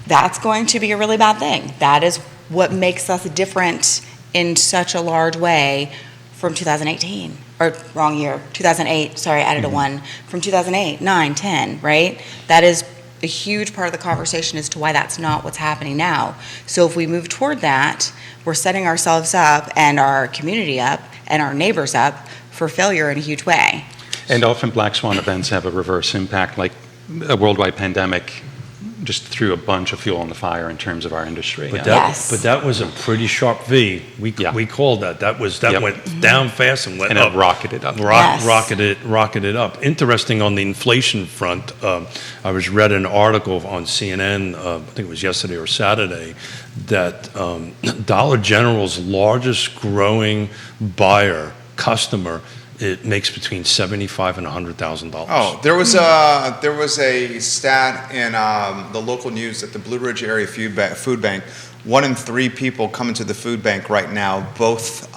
that's going to be a really bad thing. That is what makes us different in such a large way from 2018, or wrong year, 2008, sorry, I added a 1, from 2008, 9, 10, right? That is a huge part of the conversation as to why that's not what's happening now. So if we move toward that, we're setting ourselves up and our community up and our neighbors up for failure in a huge way. And often black swan events have a reverse impact, like a worldwide pandemic just threw a bunch of fuel on the fire in terms of our industry. But Yes. that was a pretty sharp V. We called that. That Yep. went down fast and went And up. it rocketed up. Yes. Rocketed up. Interesting on the inflation front. I read an article on CNN. I think it was yesterday or Saturday, that Dollar General's largest growing customer. It makes between $75,000 and $100,000. Oh, there was a stat in the local news that the Blue Ridge Area Food Bank, 1 in 3 people coming to the food bank right now, both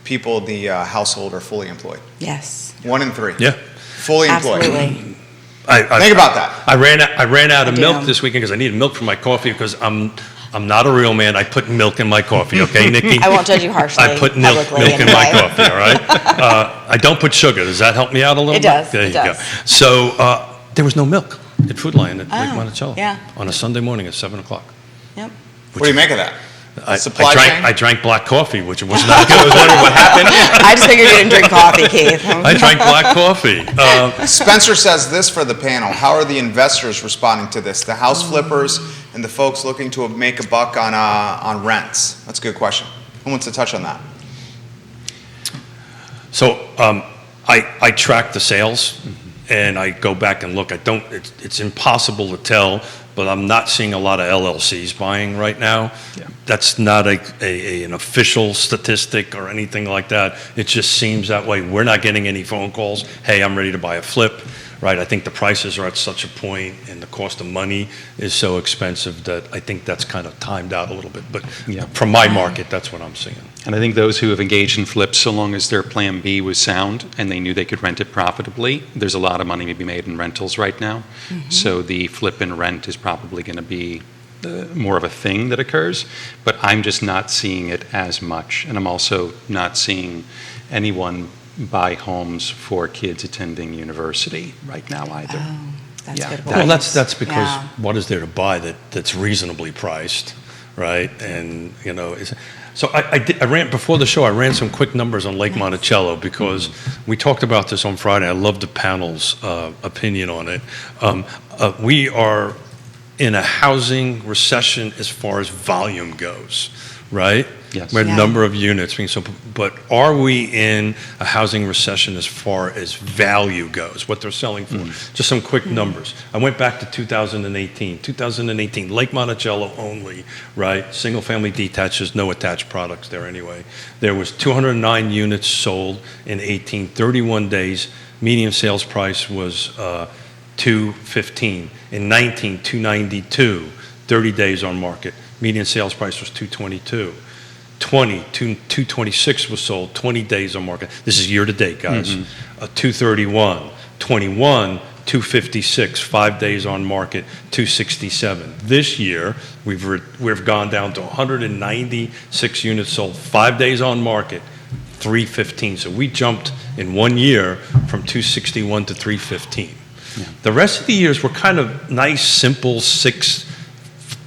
people in the household are fully employed. Yes, 1 in 3. Yeah. Fully employed. absolutely. Think about that. I ran out of I milk do. this weekend because I needed milk for my coffee because I'm not a real man. I put milk in my coffee, okay, Nikki? I won't judge you harshly. I put milk publicly in my anyway. coffee, all right? I don't put sugar. Does that help me out a little It bit? does, There it you go. does. So there was no milk at Food Lion at Lake Oh, Monticello yeah. on a Sunday morning at 7 o'clock. Yep. What do you make of that? Supply chain? I drank black coffee, which was not good. I was wondering what happened. I just figured you didn't drink coffee, Keith. I drank black coffee. Spencer says this for the panel. How are the investors responding to this? The house flippers and the folks looking to make a buck on rents? That's a good question. Who wants to touch on that? So I track the sales, and I go back and look. It's impossible to tell, but I'm not seeing a lot of LLCs buying right now. Yeah. That's not an official statistic or anything like that. It just seems that way. We're not getting any phone calls. Hey, I'm ready to buy a flip, right? I think the prices are at such a point, and the cost of money is so expensive that I think that's kind of timed out a little bit. But Yeah. from my market, that's what I'm seeing. And I think those who have engaged in flips, so long as their plan B was sound and they knew they could rent it profitably, there's a lot of money to be made in rentals right now. So the flip and rent is probably going to be more of a thing that occurs, but I'm just not seeing it as much. And I'm also not seeing anyone buy homes for kids attending university right now either. Oh, that's Yeah. good. Well, advice. that's because Yeah. what is there to buy that's reasonably priced, right? And so I ran before the show. I ran some quick numbers on Lake Monticello because we talked about this on Friday. I love the panel's opinion on it. We are in a housing recession as far as volume goes, right? Yes. We're Yeah. number of units. But are we in a housing recession as far as value goes, what they're selling for? Just some quick numbers. I went back to 2018. 2018, Lake Monticello only, right? Single-family detaches, no attached products there anyway. There was 209 units sold in 18, 31 days. Median sales price was $215. In 19, 292, 30 days on market. Median sales price was 222. 226 was sold, 20 days on market. This is year to date, guys. 231, 21, 256, 5 days on market, 267. This year, we've gone down to 196 units sold, 5 days on market, 315. So we jumped in 1 year from 261 to 315. The rest of the years were kind of nice, simple 6%,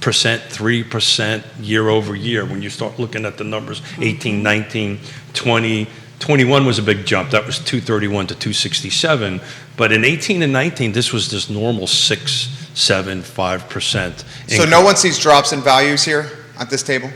3% year over year when you start looking at the numbers. 18, 19, 20, 21 was a big jump. That was 231 to 267. But in 18 and 19, this was this normal 6, 7, 5%. So no one sees drops in values here at this table?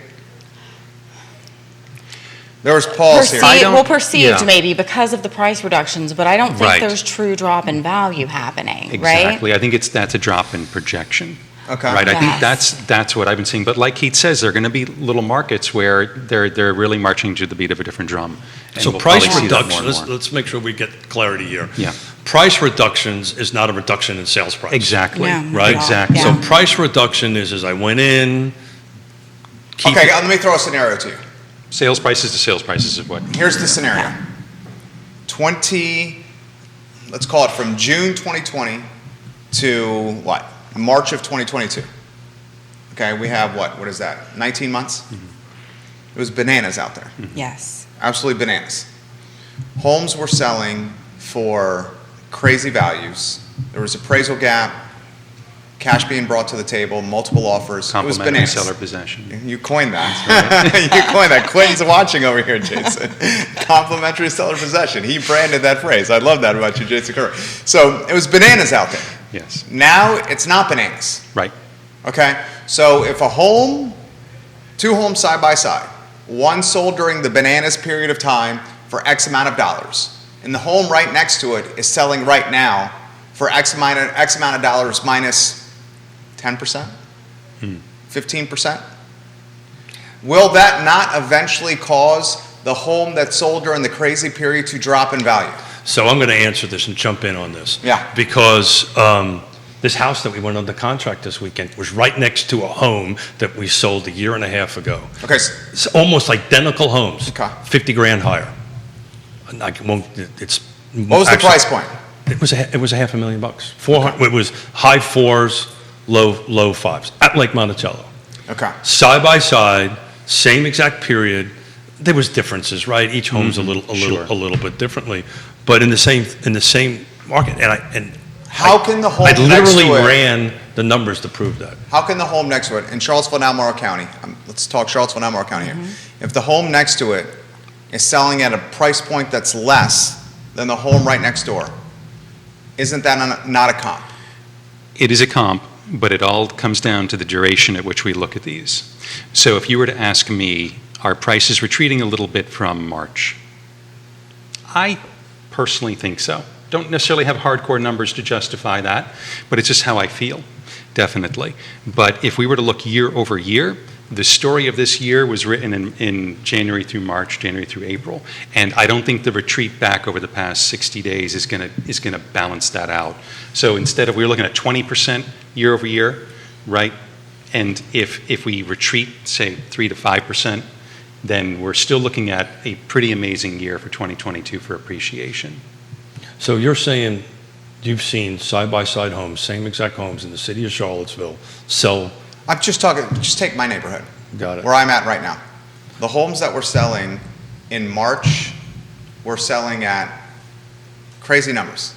There was pause here. Perceived yeah. maybe because of the price reductions, but I don't think Right. there's true drop in value happening, Exactly. right? I think that's a drop in projection. Okay. Right. I think Yes. that's what I've been seeing. But like Keith says, there are going to be little markets where they're really marching to the beat of a different drum. And So we'll price probably see that more reductions, and more. let's make sure we get clarity here. Yeah. Price reductions is not a reduction in sales price. Exactly. Yeah, not Right? at all. Exactly. So Yeah. price reduction is I went in. Okay, let me throw a scenario to you. Sales prices to sales prices is what? Here's the scenario. Let's call it from June 2020 to what? March of 2022. Okay, we have what is that? 19 months? It was bananas out there. Yes. Absolutely bananas. Homes were selling for crazy values. There was appraisal gap, cash being brought to the table, multiple offers. It was Complementary bananas. seller possession. You coined that. You coined that. Quinn's watching over here, Jason. Complimentary seller possession. He branded that phrase. I love that about you, Jason Kirby. So it was bananas out there. Yes. Now it's not bananas. Right. Okay? So if two homes side by side, one sold during the bananas period of time for X amount of dollars, and the home right next to it is selling right now for X amount of dollars minus 10%, 15%, will that not eventually cause the home that sold during the crazy period to drop in value? So I'm going to answer this and jump in on this. Yeah. Because this house that we went under contract this weekend was right next to a home that we sold a year and a half ago. Okay. It's almost identical homes. Okay. 50 grand higher. And I won't, it's. What was the price point? It was $500,000. 400. It was high fours, low fives at Lake Monticello. Okay. Side by side, same exact period. There was differences, right? Each home's a little bit differently, but in the same market. And How can the home I next literally to it- ran the numbers to prove that. How can the home next to it, in Charlottesville and Albemarle County, let's talk Charlottesville and Albemarle County here. If the home next to it is selling at a price point that's less than the home right next door, isn't that not a comp? It is a comp, but it all comes down to the duration at which we look at these. So if you were to ask me, are prices retreating a little bit from March? I personally think so. Don't necessarily have hardcore numbers to justify that, but it's just how I feel, definitely. But if we were to look year over year, the story of this year was written in January through March, January through April, and I don't think the retreat back over the past 60 days is going to balance that out. So instead of, we were looking at 20% year over year, right? And if we retreat, say 3 to 5%, then we're still looking at a pretty amazing year for 2022 for appreciation. So you're saying you've seen side-by-side homes, same exact homes in the city of Charlottesville sell. I'm just talking, just take my neighborhood. Got it. Where I'm at right now. The homes that we're selling in March, we're selling at crazy numbers.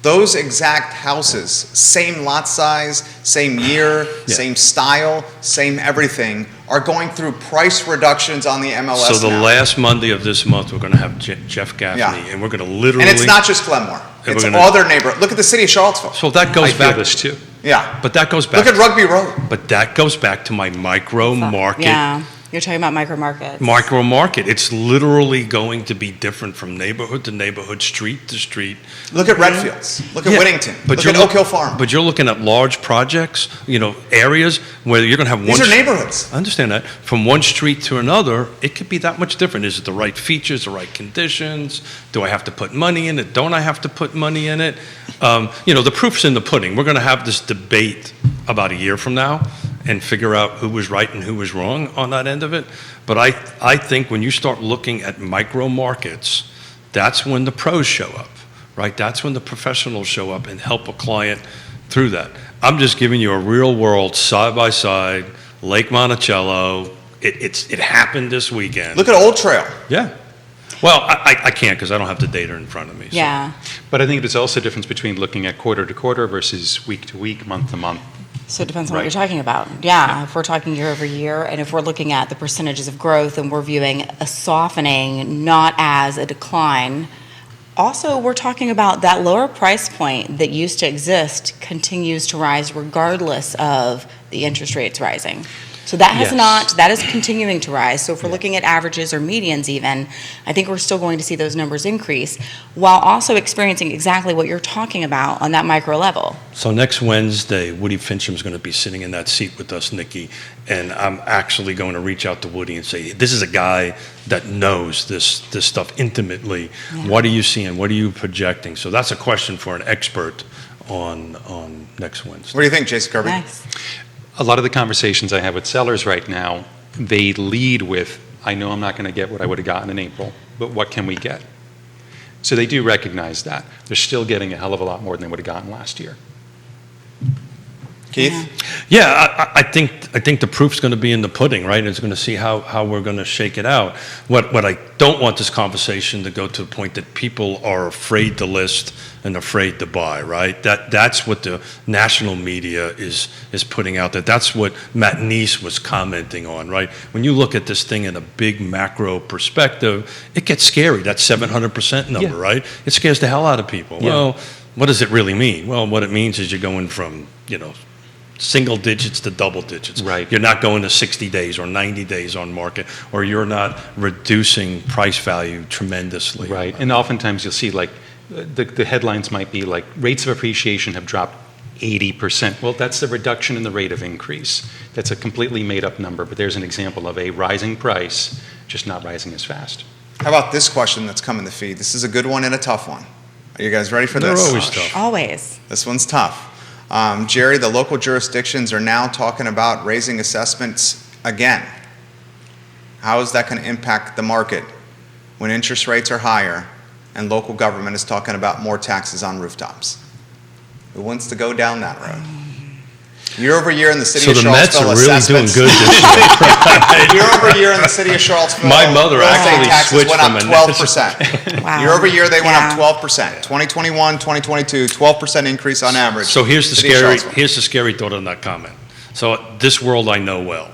Those exact houses, same lot size, same year, same style, same everything, are going through price reductions on the MLS So the now. last Monday of this month, we're going to have Jeff Gaffney, and we're going to literally. And it's not just Glenmore. And It's we're gonna- all their neighborhood. Look at the city of Charlottesville. So that I goes feel back. this too. Yeah. But that goes back. Look at Rugby Road. But that goes back to my micro market. Yeah, you're talking about micro markets. Micro market. It's literally going to be different from neighborhood to neighborhood, street to street. Look at Redfields. Look at Yeah, Whittington. but Look you're at Oak Hill Farm. But you're looking at large projects, areas where you're going to have one. These are neighborhoods. I understand that. From one street to another, it could be that much different. Is it the right features, the right conditions? Do I have to put money in it? Don't I have to put money in it? The proof's in the pudding. We're going to have this debate about a year from now and figure out who was right and who was wrong on that end of it. But I think when you start looking at micro markets, that's when the pros show up, right? That's when the professionals show up and help a client through that. I'm just giving you a real world side-by-side, Lake Monticello. It happened this weekend. Look at Old Trail. Yeah. Well, I can't because I don't have the data in front of me. So. Yeah. But I think there's also a difference between looking at quarter to quarter versus week to week, month to month. So it depends on Right. what you're talking about. Yeah, if we're talking year over year, and if we're looking at the percentages of growth and we're viewing a softening, not as a decline. Also, we're talking about that lower price point that used to exist continues to rise regardless of the interest rates rising. So that has Yes. that is continuing to rise. So if we're looking at averages or medians even, I think we're still going to see those numbers increase while also experiencing exactly what you're talking about on that micro level. So next Wednesday, Woody Fincham's going to be sitting in that seat with us, Nikki, and I'm actually going to reach out to Woody and say, this is a guy that knows this stuff intimately. Yeah. What are you seeing? What are you projecting? So that's a question for an expert on next Wednesday. What do you think, Jason Kirby? Nice. A lot of the conversations I have with sellers right now, they lead with, I know I'm not going to get what I would have gotten in April, but what can we get? So they do recognize that. They're still getting a hell of a lot more than they would have gotten last year. Keith? Yeah, I think the proof's going to be in the pudding, right? It's going to see how we're going to shake it out. What I don't want this conversation to go to the point that people are afraid to list and afraid to buy, right? That's what the national media is putting out there. That's what Matt Neese was commenting on, right? When you look at this thing in a big macro perspective, it gets scary. That 700% number, right? It scares the hell out of people. Yeah. Well, what does it really mean? Well, what it means is you're going from, single digits to double digits. Right. You're not going to 60 days or 90 days on market, or you're not reducing price value tremendously. Right, and oftentimes you'll see like, the headlines might be like, rates of appreciation have dropped 80%. Well, that's the reduction in the rate of increase. That's a completely made-up number, but there's an example of a rising price, just not rising as fast. How about this question that's come in the feed? This is a good one and a tough one. Are you guys ready for They're this? always tough. Always. This one's tough. Jerry, the local jurisdictions are now talking about raising assessments again. How is that going to impact the market when interest rates are higher and local government is talking about more taxes on rooftops? Who wants to go down that road? Year over year in the city So of the Mets Charlottesville, are really doing assessments. good this year. Year over year in the city of Charlottesville, My mother real estate actually taxes switched went up from a 12%. Wow. Year over year, they went up Yeah. 12%. 2021, 2022, 12% increase on average. So here's the City of Charlottesville. scary thought on that comment. So this world I know well.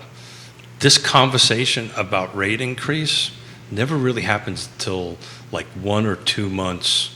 This conversation about rate increase never really happens until like 1 or 2 months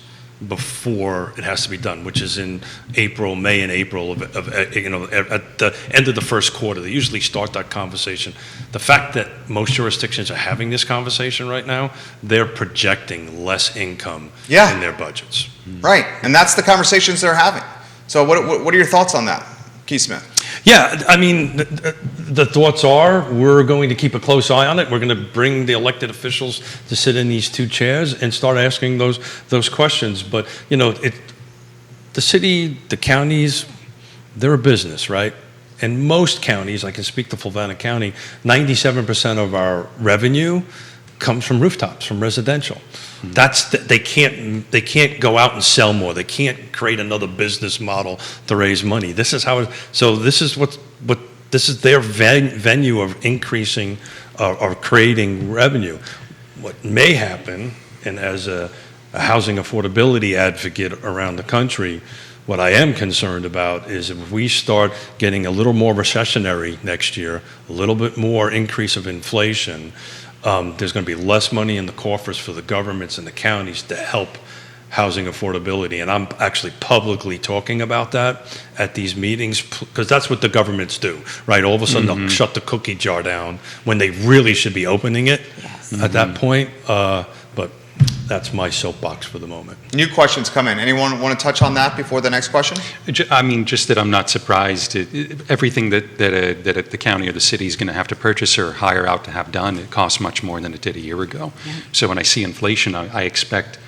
before it has to be done, which is in May and April of at the end of the first quarter. They usually start that conversation. The fact that most jurisdictions are having this conversation right now, they're projecting less income Yeah. in their budgets. Right, and that's the conversations they're having. So what are your thoughts on that, Keith Smith? Yeah, I mean, the thoughts are, we're going to keep a close eye on it. We're going to bring the elected officials to sit in these 2 chairs and start asking those questions. But, the city, the counties, they're a business, right? And most counties, I can speak to Fluvanna County, 97% of our revenue comes from rooftops, from residential. They can't go out and sell more. They can't create another business model to raise money. This is how. So this is this is their venue of increasing or creating revenue. What may happen, and as a housing affordability advocate around the country, what I am concerned about is if we start getting a little more recessionary next year, a little bit more increase of inflation. There's going to be less money in the coffers for the governments and the counties to help housing affordability. And I'm actually publicly talking about that at these meetings because that's what the governments do, right? All of a sudden they'll shut the cookie jar down when they really should be opening it at that point. But that's my soapbox for the moment. New questions come in. Anyone want to touch on that before the next question? I mean, just that I'm not surprised. Everything that the county or the city is going to have to purchase or hire out to have done, it costs much more than it did a year ago. Yeah. So when I see inflation, I expect,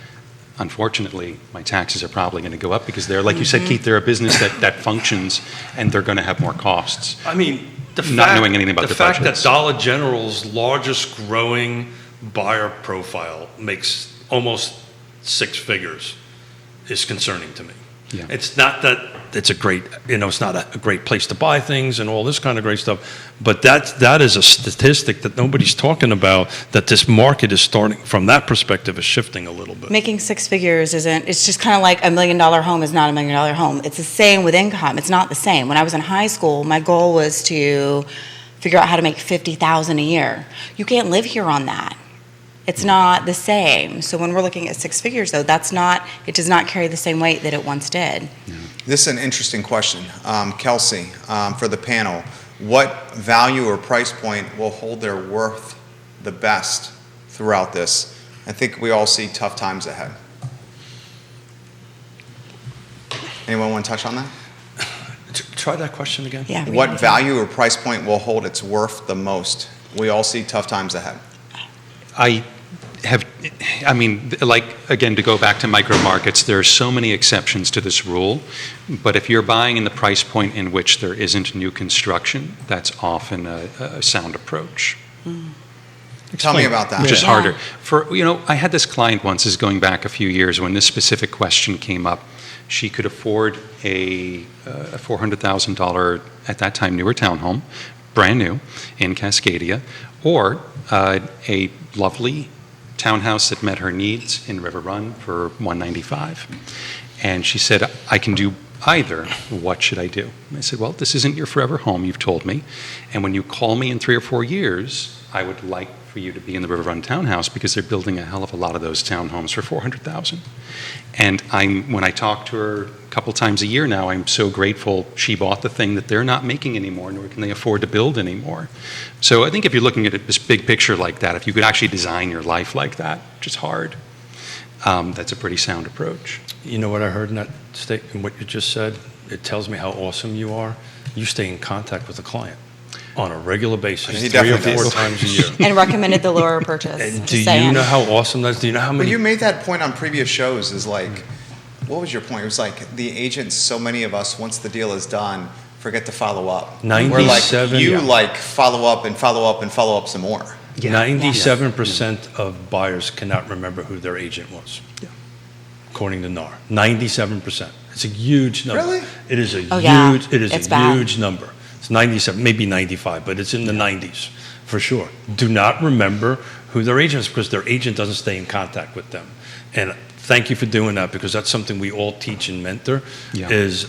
unfortunately, my taxes are probably going to go up because they're, like you said, Keith, they're a business that functions and they're going to have more costs. I mean, not knowing anything about the fact budgets. that Dollar General's largest growing buyer profile makes almost 6 figures is concerning to me. Yeah. It's not that it's a great, it's not a great place to buy things and all this kind of great stuff, but that is a statistic that nobody's talking about, that this market is starting, from that perspective, is shifting a little bit. Making 6 figures it's just kind of like $1 million home is not $1 million home. It's the same with income. It's not the same. When I was in high school, my goal was to figure out how to make $50,000 a year. You can't live here on that. It's not the same. So when we're looking at 6 figures, though, it does not carry the same weight that it once did. This is an interesting question. Kelsey, for the panel, what value or price point will hold their worth the best throughout this? I think we all see tough times ahead. Anyone want to touch on that? Try that question again. Yeah. What value or price point will hold its worth the most? We all see tough times ahead. Again, to go back to micro markets, there are so many exceptions to this rule, but if you're buying in the price point in which there isn't new construction, that's often a sound approach. Tell me about that. Which is harder. I had this client once, this is going back a few years, when this specific question came up. She could afford a $400,000, at that time, newer townhome, brand new, in Cascadia, or a lovely townhouse that met her needs in River Run for $195. And she said, I can do either. What should I do? And I said, well, this isn't your forever home, you've told me. And when you call me in 3 or 4 years, I would like for you to be in the River Run townhouse because they're building a hell of a lot of those townhomes for $400,000. And when I talk to her a couple times a year now, I'm so grateful she bought the thing that they're not making anymore, nor can they afford to build anymore. So I think if you're looking at this big picture like that, if you could actually design your life like that, which is hard, that's a pretty sound approach. You know what I heard in that statement, what you just said? It tells me how awesome you are. You stay in contact with the client on a regular basis, He 3 or definitely 4 does. times a year. And recommended the lower purchase. And Just do saying. you know how awesome that is? Do you know how But many? you made that point on previous shows is like, what was your point? It was like the agents, so many of us, once the deal is done, forget to follow up. 97 We're like, follow up and follow up and follow up some more. 97% of buyers cannot remember who their agent was, according to NAR. 97%. It's a huge number. Really? It is a Oh, yeah. huge. It is It's a bad. huge number. It's 97, maybe 95, but it's in the 90s for sure. Do not remember who their agent is because their agent doesn't stay in contact with them. And thank you for doing that because that's something we all teach and mentor. Yeah. Is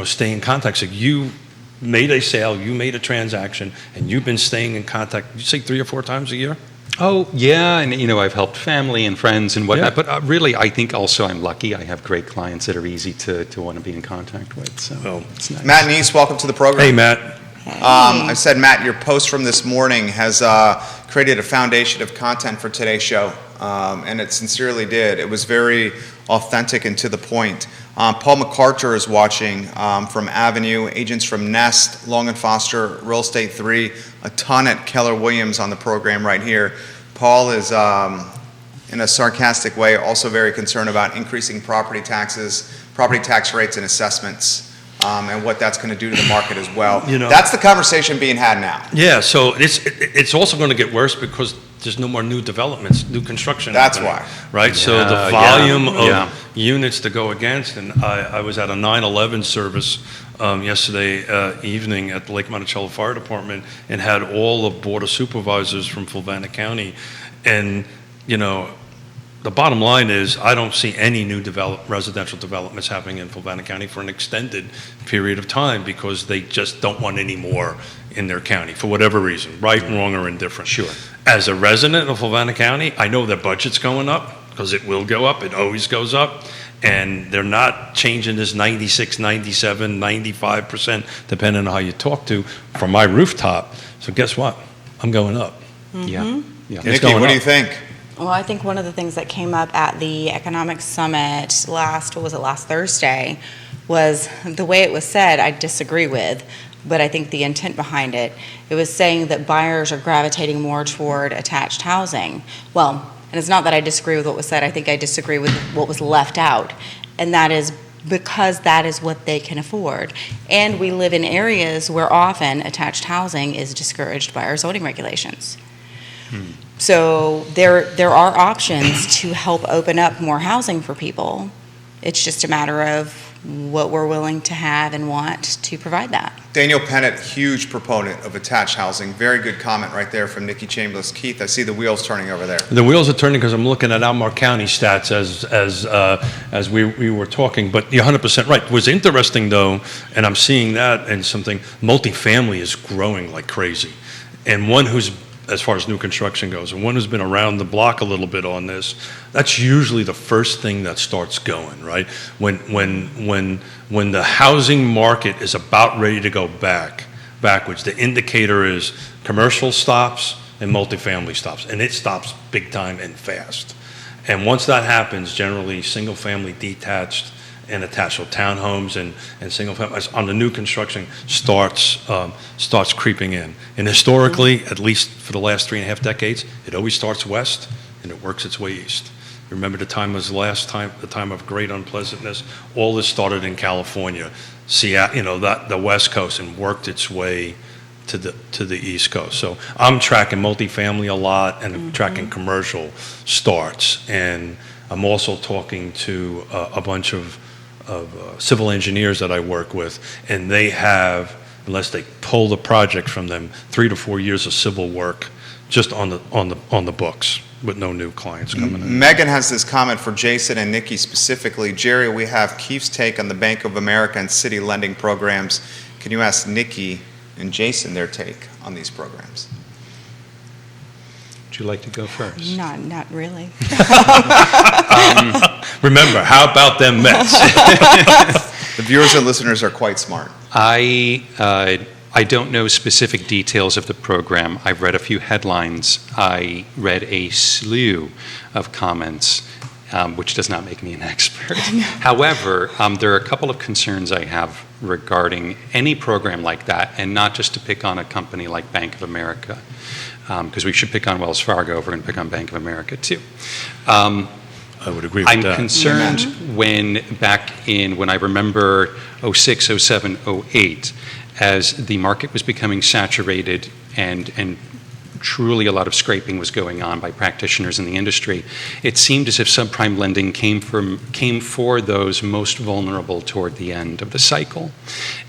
stay in contact. So you made a sale, you made a transaction, and you've been staying in contact. You say 3 or 4 times a year? Oh, yeah, and I've helped family and friends and whatnot, Yeah. but really I think also I'm lucky. I have great clients that are easy to want to be in contact with, so Well, it's nice. Matt Neese, welcome to the program. Hey, Matt. I said, Matt, your post from this morning has created a foundation of content for today's show, and it sincerely did. It was very authentic and to the point. Paul McCarter is watching from Avenue, agents from Nest, Long & Foster, Real Estate 3, a ton at Keller Williams on the program right here. Paul is, in a sarcastic way, also very concerned about increasing property taxes, property tax rates and assessments. And what that's going to do to the market as well. That's the conversation being had now. Yeah, so it's also going to get worse because there's no more new developments, new construction. That's happening, why. right? So the Yeah, volume yeah. of units to go against, and I was at a 9/11 service yesterday evening at the Lake Monticello Fire Department and had all the Board of Supervisors from Fluvanna County. And, the bottom line is I don't see any new residential developments happening in Fluvanna County for an extended period of time because they just don't want any more in their county for whatever reason, right, wrong, or indifferent. Sure. As a resident of Fluvanna County, I know their budget's going up because it will go up. It always goes up. And they're not changing this 96, 97, 95%, depending on how you talk to, from my rooftop. So guess what? I'm going up. Yeah. It's Nikki, going what do up. you think? Well, I think one of the things that came up at the Economic Summit last Thursday, was the way it was said, I disagree with, but I think the intent behind it, it was saying that buyers are gravitating more toward attached housing. Well, and it's not that I disagree with what was said, I think I disagree with what was left out. And that is because that is what they can afford. And we live in areas where often attached housing is discouraged by our zoning regulations. So there are options to help open up more housing for people. It's just a matter of what we're willing to have and want to provide that. Daniel Pennant, huge proponent of attached housing. Very good comment right there from Nikki Chambless. Keith, I see the wheels turning over there. The wheels are turning because I'm looking at Albemarle County stats as we were talking. But you're 100% right. What's interesting though, and I'm seeing that and something, multifamily is growing like crazy. And one who's, as far as new construction goes, and one who's been around the block a little bit on this, that's usually the first thing that starts going, right? When the housing market is about ready to go backwards, the indicator is commercial stops and multifamily stops, and it stops big time and fast. And once that happens, generally single-family detached and attached, so townhomes and single families on the new construction starts creeping in. And historically, at least for the last 3.5 decades, it always starts west and it works its way east. Remember the time of great unpleasantness. All this started in California, Seattle, the West Coast, and worked its way to the East Coast. So I'm tracking multifamily a lot, and I'm tracking commercial starts, and I'm also talking to a bunch of civil engineers that I work with, and they have, unless they pull the project from them, 3 to 4 years of civil work just on the books with no new clients coming in. Megan has this comment for Jason and Nikki specifically. Jerry, we have Keith's take on the Bank of America and city lending programs. Can you ask Nikki and Jason their take on these programs? Would you like to go first? Not really. Remember, how about them Mets? The viewers and listeners are quite smart. I don't know specific details of the program. I've read a few headlines. I read a slew of comments, which does not make me an expert. However, there are a couple of concerns I have regarding any program like that, and not just to pick on a company like Bank of America, because we should pick on Wells Fargo. We're going to pick on Bank of America too. I would agree with that. I'm concerned when I remember 06, 07, 08, as the market was becoming saturated and truly a lot of scraping was going on by practitioners in the industry, it seemed as if subprime lending came for those most vulnerable toward the end of the cycle.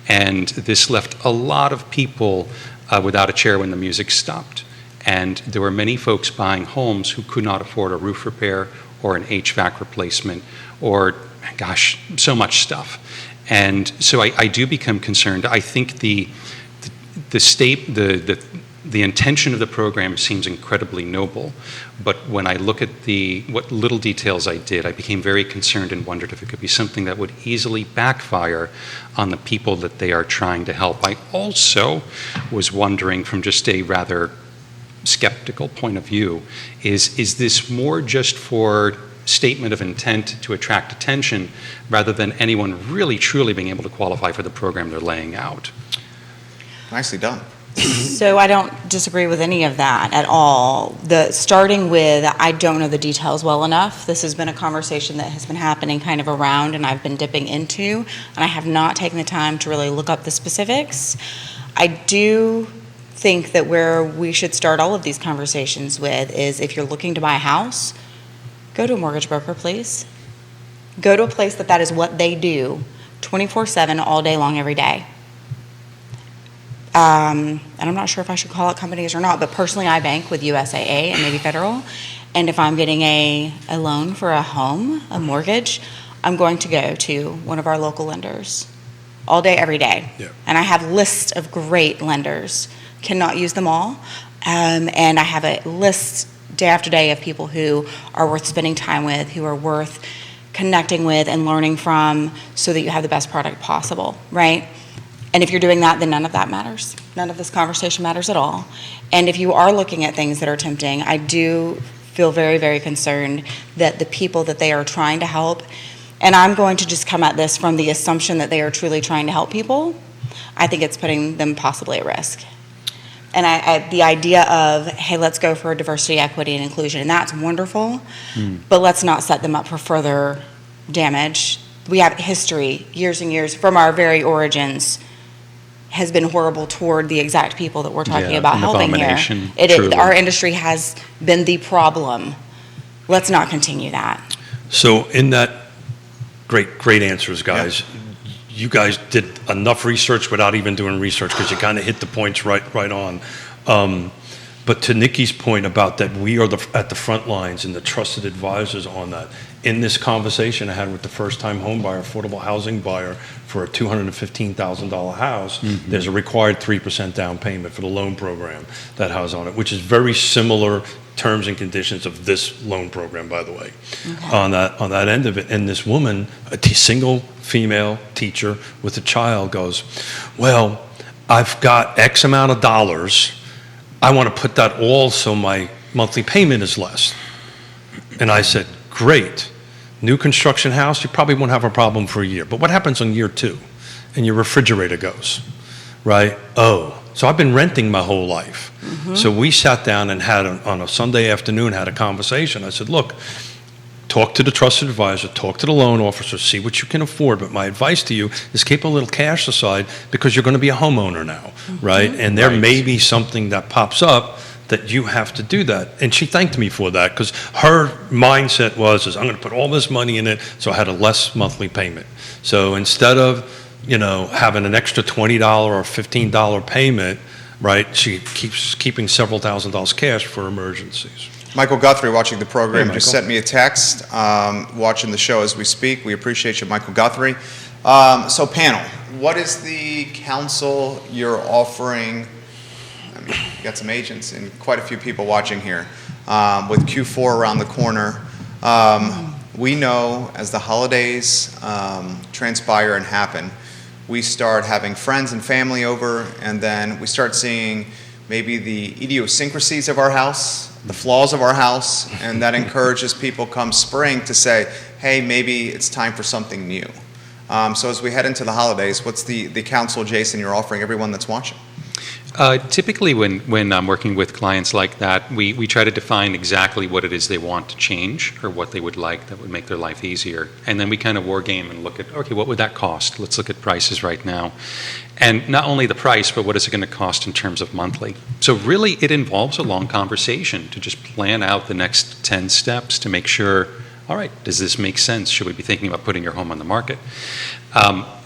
And this left a lot of people without a chair when the music stopped. And there were many folks buying homes who could not afford a roof repair or an HVAC replacement or, gosh, so much stuff. And so I do become concerned. I think the intention of the program seems incredibly noble, but when I look at what little details I did, I became very concerned and wondered if it could be something that would easily backfire on the people that they are trying to help. I also was wondering, from just a rather skeptical point of view, is this more just for statement of intent to attract attention rather than anyone really truly being able to qualify for the program they're laying out? Nicely done. So I don't disagree with any of that at all. Starting with, I don't know the details well enough. This has been a conversation that has been happening kind of around, and I've been dipping into, and I have not taken the time to really look up the specifics. I do think that where we should start all of these conversations with is, if you're looking to buy a house, go to a mortgage broker, please. Go to a place that is what they do 24/7 all day long, every day. And I'm not sure if I should call it companies or not, but personally I bank with USAA and maybe Federal. And if I'm getting a loan for a home, a mortgage, I'm going to go to one of our local lenders all day, every day. Yeah. And I have lists of great lenders. Cannot use them all. And I have a list day after day of people who are worth spending time with, who are worth connecting with and learning from, so that you have the best product possible, right? And if you're doing that, then none of that matters. None of this conversation matters at all. And if you are looking at things that are tempting, I do feel very, very concerned that the people that they are trying to help, and I'm going to just come at this from the assumption that they are truly trying to help people, I think it's putting them possibly at risk. And the idea of, hey, let's go for diversity, equity, and inclusion, and that's wonderful, but let's not set them up for further damage. We have history, years and years, from our very origins, has been horrible toward the exact people that we're talking about an helping here. abomination, truly. Our industry has been the problem. Let's not continue that. So in that, great answers, guys. Yeah. You guys did enough research without even doing research, because you kind of hit the points right on. But to Nikki's point about that, we are at the front lines and the trusted advisors on that. In this conversation I had with the first-time home buyer, affordable housing buyer for a $215,000 house, there's a required 3% down payment for the loan program that has on it, which is very similar terms and conditions of this loan program, by the way, on that end of it. And this woman, a single female teacher with a child, goes, well, I've got X amount of dollars. I want to put that all so my monthly payment is less. And I said, great. New construction house, you probably won't have a problem for a year. But what happens on year 2? And your refrigerator goes, right? Oh, so I've been renting my whole life. So we sat down and on a Sunday afternoon, had a conversation. I said, look, talk to the trusted advisor, talk to the loan officer, see what you can afford. But my advice to you is keep a little cash aside, because you're going to be a homeowner now, right? And there may be something that pops up that you have to do that. And she thanked me for that, because her mindset was, I'm going to put all this money in it, so I had a less monthly payment. So instead of, having an extra $20 or $15 payment, right, she keeps keeping several $1,000s cash for emergencies. Michael Guthrie, watching the program, Hey, just Michael. sent me a text, watching the show as we speak. We appreciate you, Michael Guthrie. So panel, what is the counsel you're offering? I mean, you got some agents and quite a few people watching here. With Q4 around the corner, we know as the holidays transpire and happen, we start having friends and family over, and then we start seeing maybe the idiosyncrasies of our house, the flaws of our house, and that encourages people come spring to say, hey, maybe it's time for something new. So as we head into the holidays, what's the counsel, Jason, you're offering everyone that's watching? Typically, when I'm working with clients like that, we try to define exactly what it is they want to change or what they would like that would make their life easier. And then we kind of war game and look at, okay, what would that cost? Let's look at prices right now. And not only the price, but what is it going to cost in terms of monthly? So really, it involves a long conversation to just plan out the next 10 steps to make sure, all right, does this make sense? Should we be thinking about putting your home on the market?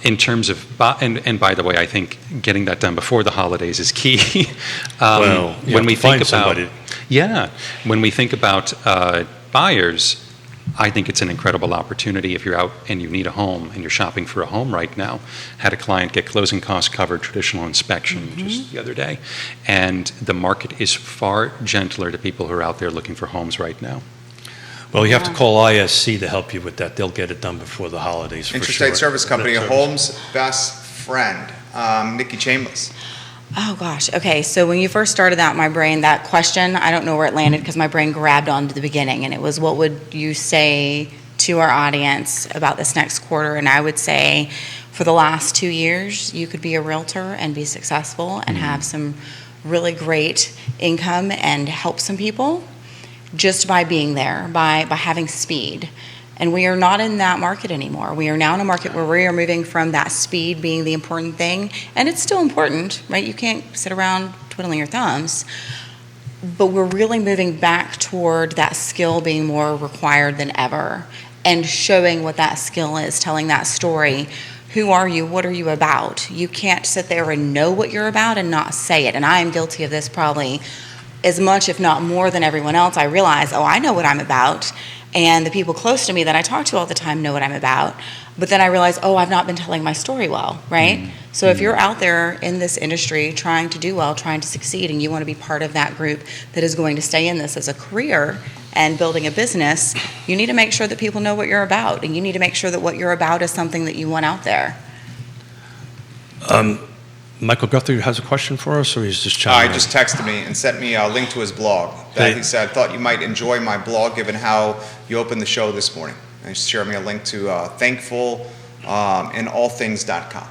In terms of, and by the way, I think getting that done before the holidays is key. Well, when we think about, somebody. yeah, when we think about buyers, I think it's an incredible opportunity if you're out and you need a home and you're shopping for a home right now. Had a client get closing costs covered, traditional inspection just the other day, and the market is far gentler to people who are out there looking for homes right now. Well, you have to call ISC to help you with that. They'll get it done before the holidays, for Intrastate sure. Service Company, Service. home's best friend, Nikki Chambless. Oh gosh. Okay. So when you first started that, my brain, that question, I don't know where it landed because my brain grabbed onto the beginning, and it was, what would you say to our audience about this next quarter? And I would say, for the last 2 years, you could be a realtor and be successful and have some really great income and help some people just by being there, by having speed. And we are not in that market anymore. We are now in a market where we are moving from that speed being the important thing, and it's still important, right? You can't sit around twiddling your thumbs, but we're really moving back toward that skill being more required than ever, and showing what that skill is, telling that story. Who are you? What are you about? You can't sit there and know what you're about and not say it. And I am guilty of this probably as much, if not more than everyone else. I realize, oh, I know what I'm about. And the people close to me that I talk to all the time know what I'm about. But then I realize, oh, I've not been telling my story well, right? So if you're out there in this industry trying to do well, trying to succeed, and you want to be part of that group that is going to stay in this as a career and building a business, you need to make sure that people know what you're about. And you need to make sure that what you're about is something that you want out there. Michael Guthrie has a question for us, or he's just chiming He just texted me and sent me a link to his blog. That he said, I thought you might enjoy my blog given how you opened the show this morning. And he shared me a link to thankfulinallthings.com.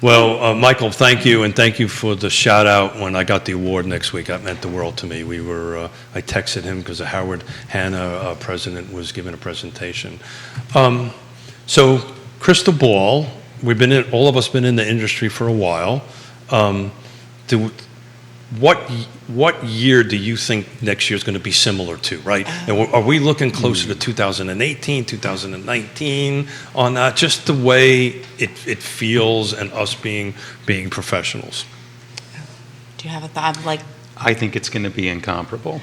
Well, Michael, thank you, and thank you for the shout out when I got the award next week. That meant the world to me. I texted him because Howard Hanna, president, was giving a presentation. So, crystal ball. All of us been in the industry for a while. What year do you think next year is going to be similar to, right? And are we looking closer to 2018, 2019 on that? Just the way it feels, and us being professionals. Do you have a thought? I think it's going to be incomparable.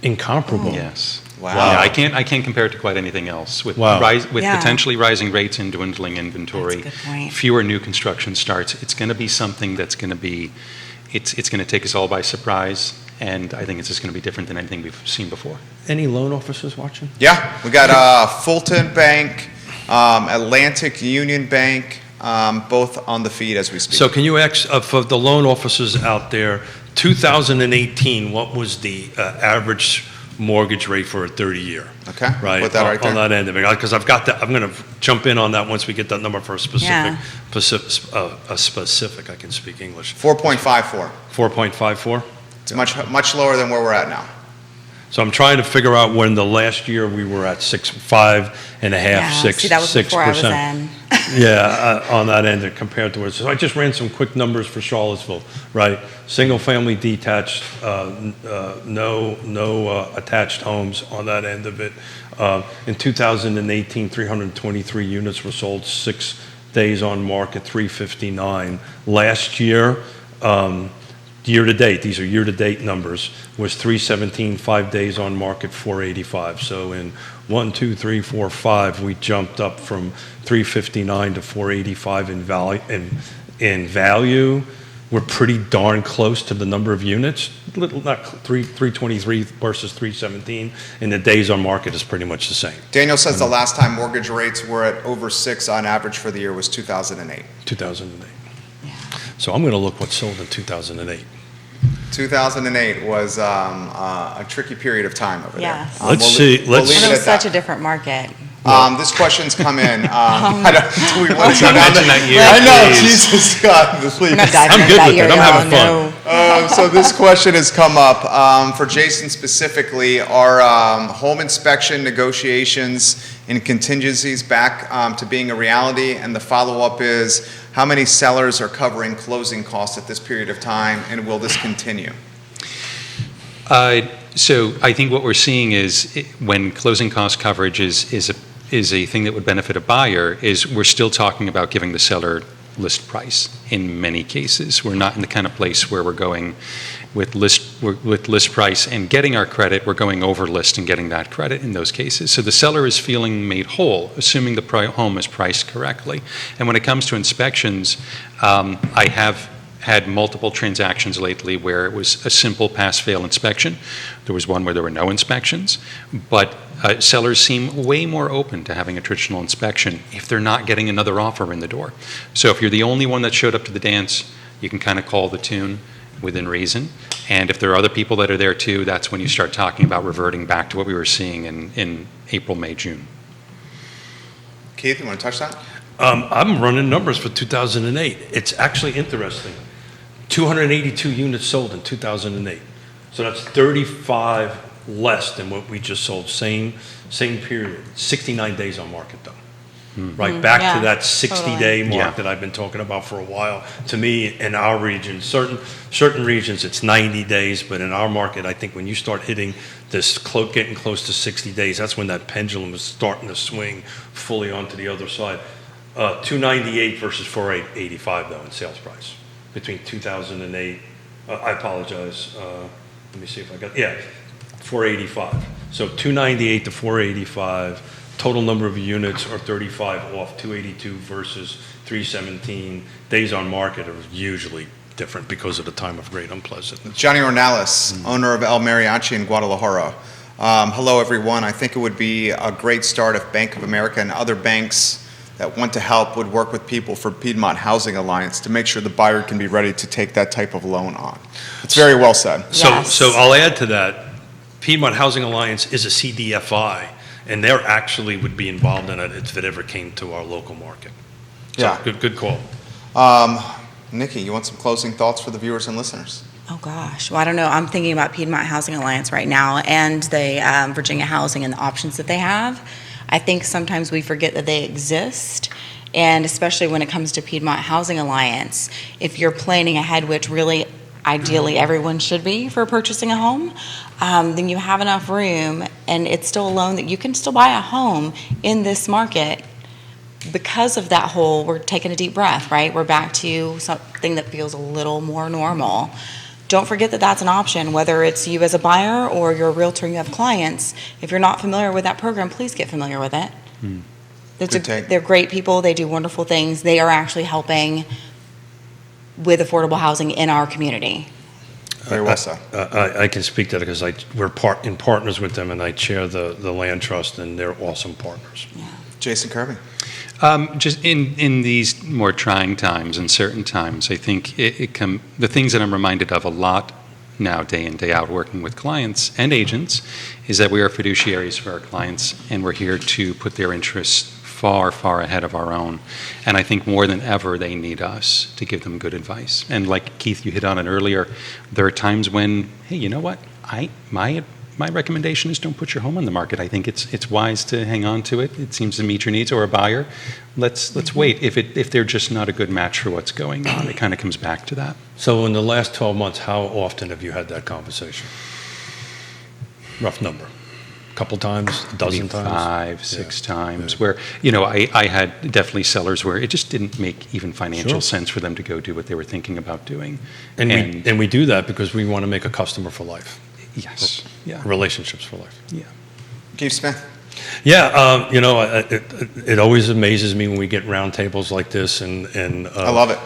Incomparable. Yes. Wow. Yeah, I can't compare it to quite anything else. With Wow. Yeah. potentially rising rates and dwindling inventory, That's a good point. fewer new construction starts, it's going to be something that's going to be, it's going to take us all by surprise, and I think it's just going to be different than anything we've seen before. Any loan officers watching? Yeah, we got Fulton Bank, Atlantic Union Bank, both on the feed as we speak. So can you ask, for the loan officers out there, 2018, what was the average mortgage rate for a 30-year? Okay, Right, put that right there. on that end of it, because I've got that. I'm going to jump in on that once we get that number for a specific, Yeah. a specific. I can speak English. 4.54. 4.54. It's much lower than where we're at now. So I'm trying to figure out when the last year we were at 5.5, 6, see, that was before I was 6%. in. Yeah, on that end compared to it. So I just ran some quick numbers for Charlottesville, right? Single family detached, no attached homes on that end of it. In 2018, 323 units were sold, 6 days on market, 359. Last year, year to date, these are year to date numbers, was 317, 5 days on market, 485. So in 1, 2, 3, 4, 5, we jumped up from 359 to 485 in value. We're pretty darn close to the number of units. Not 323 versus 317, and the days on market is pretty much the same. Daniel says the last time mortgage rates were at over 6 on average for the year was 2008. 2008. So I'm going to look what sold in 2008. 2008 was a tricky period of time over Yeah. there. Let's see. We'll Let's leave And it it was at that. such a different market. This question's come in. I don't, do we want to go down mention that year, I know, please. Jesus, God, please. We're not diving I'm into good that with year, it. I'm having y'all. fun. No. So this question has come up for Jason specifically. Are home inspection negotiations and contingencies back to being a reality? And the follow-up is, how many sellers are covering closing costs at this period of time, and will this continue? So I think what we're seeing is when closing cost coverage is a thing that would benefit a buyer, is we're still talking about giving the seller list price in many cases. We're not in the kind of place where we're going with list price and getting our credit. We're going over list and getting that credit in those cases. So the seller is feeling made whole, assuming the home is priced correctly. And when it comes to inspections, I have had multiple transactions lately where it was a simple pass-fail inspection. There was one where there were no inspections, but sellers seem way more open to having a traditional inspection if they're not getting another offer in the door. So if you're the only one that showed up to the dance, you can kind of call the tune within reason. And if there are other people that are there too, that's when you start talking about reverting back to what we were seeing in April, May, June. Keith, you want to touch that? I'm running numbers for 2008. It's actually interesting. 282 units sold in 2008. So that's 35 less than what we just sold, same period. 69 days on market though. Right back Yeah, to that 60-day totally. mark Yeah. that I've been talking about for a while. To me, in our region, certain regions it's 90 days, but in our market, I think when you start hitting this getting close to 60 days, that's when that pendulum is starting to swing fully onto the other side. 298 versus 485 though in sales price between 2008. I apologize. Let me see if I got 485. So 298 to 485. Total number of units are 35 off 282 versus 317. Days on market are usually different because of the time of great unpleasantness. Johnny Ornelas, owner of El Mariachi in Guadalajara. Hello, everyone. I think it would be a great start if Bank of America and other banks that want to help would work with people for Piedmont Housing Alliance to make sure the buyer can be ready to take that type of loan on. It's very well said. Yes. So I'll add to that. Piedmont Housing Alliance is a CDFI, and they actually would be involved in it if it ever came to our local market. So Yeah. good call. Nikki, you want some closing thoughts for the viewers and listeners? Oh gosh, well I don't know. I'm thinking about Piedmont Housing Alliance right now and the Virginia Housing and the options that they have. I think sometimes we forget that they exist, and especially when it comes to Piedmont Housing Alliance, if you're planning ahead, which really ideally everyone should be for purchasing a home, then you have enough room, and it's still a loan that you can still buy a home in this market. Because of that whole, we're taking a deep breath, right? We're back to something that feels a little more normal. Don't forget that that's an option, whether it's you as a buyer or you're a realtor and you have clients. If you're not familiar with that program, please get familiar with it. Good take. They're great people. They do wonderful things. They are actually helping with affordable housing in our community. Very well said. I can speak to that because we're partners with them, and I chair the land trust, and they're awesome partners. Yeah. Jason Kirby. Just in these more trying times and certain times, I think the things that I'm reminded of a lot now, day in, day out, working with clients and agents, is that we are fiduciaries for our clients, and we're here to put their interests far, far ahead of our own. And I think more than ever, they need us to give them good advice. And like Keith, you hit on it earlier, there are times when, hey, you know what? My recommendation is don't put your home on the market. I think it's wise to hang on to it. It seems to meet your needs, or a buyer. Let's wait. If they're just not a good match for what's going on, it kind of comes back to that. So in the last 12 months, how often have you had that conversation? Rough number. A couple times, a dozen Maybe times? 5-6 times, where, I had definitely sellers where it just didn't make even financial sense for them to go do what they were thinking about doing. And we do that because we want to make a customer for life. Yes. Yeah. Relationships for life. Yeah. Keith Smith. Yeah, it always amazes me when we get roundtables like this, and I love it.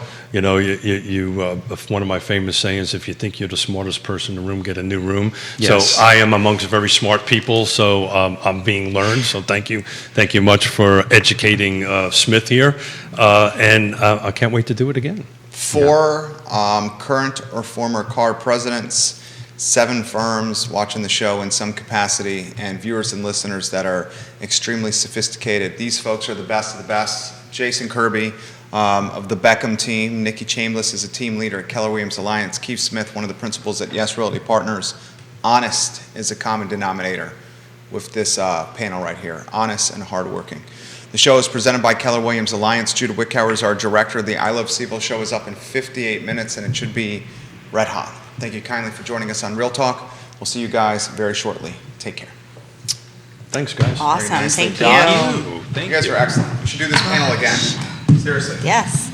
One of my famous sayings: "If you think you're the smartest person in the room, get a new room." Yes. So I am amongst very smart people, so I'm being learned. So thank you much for educating Smith here, and I can't wait to do it again. 4 current or former CAR presidents 7 firms watching the show in some capacity, and viewers and listeners that are extremely sophisticated. These folks are the best of the best. Jason Kirby of the Beckham team. Nikki Chambless is a team leader at Keller Williams Alliance. Keith Smith, one of the principals at Yes Realty Partners. Honest is a common denominator with this panel right here. Honest and hardworking. The show is presented by Keller Williams Alliance. Judah Wickower is our director. The I Love CVille show is up in 58 minutes, and it should be red hot. Thank you kindly for joining us on Real Talk. We'll see you guys very shortly. Take care. Thanks, guys. Awesome. Very nicely Thank done. you. You guys are excellent. We should do this panel again. Seriously. Yes.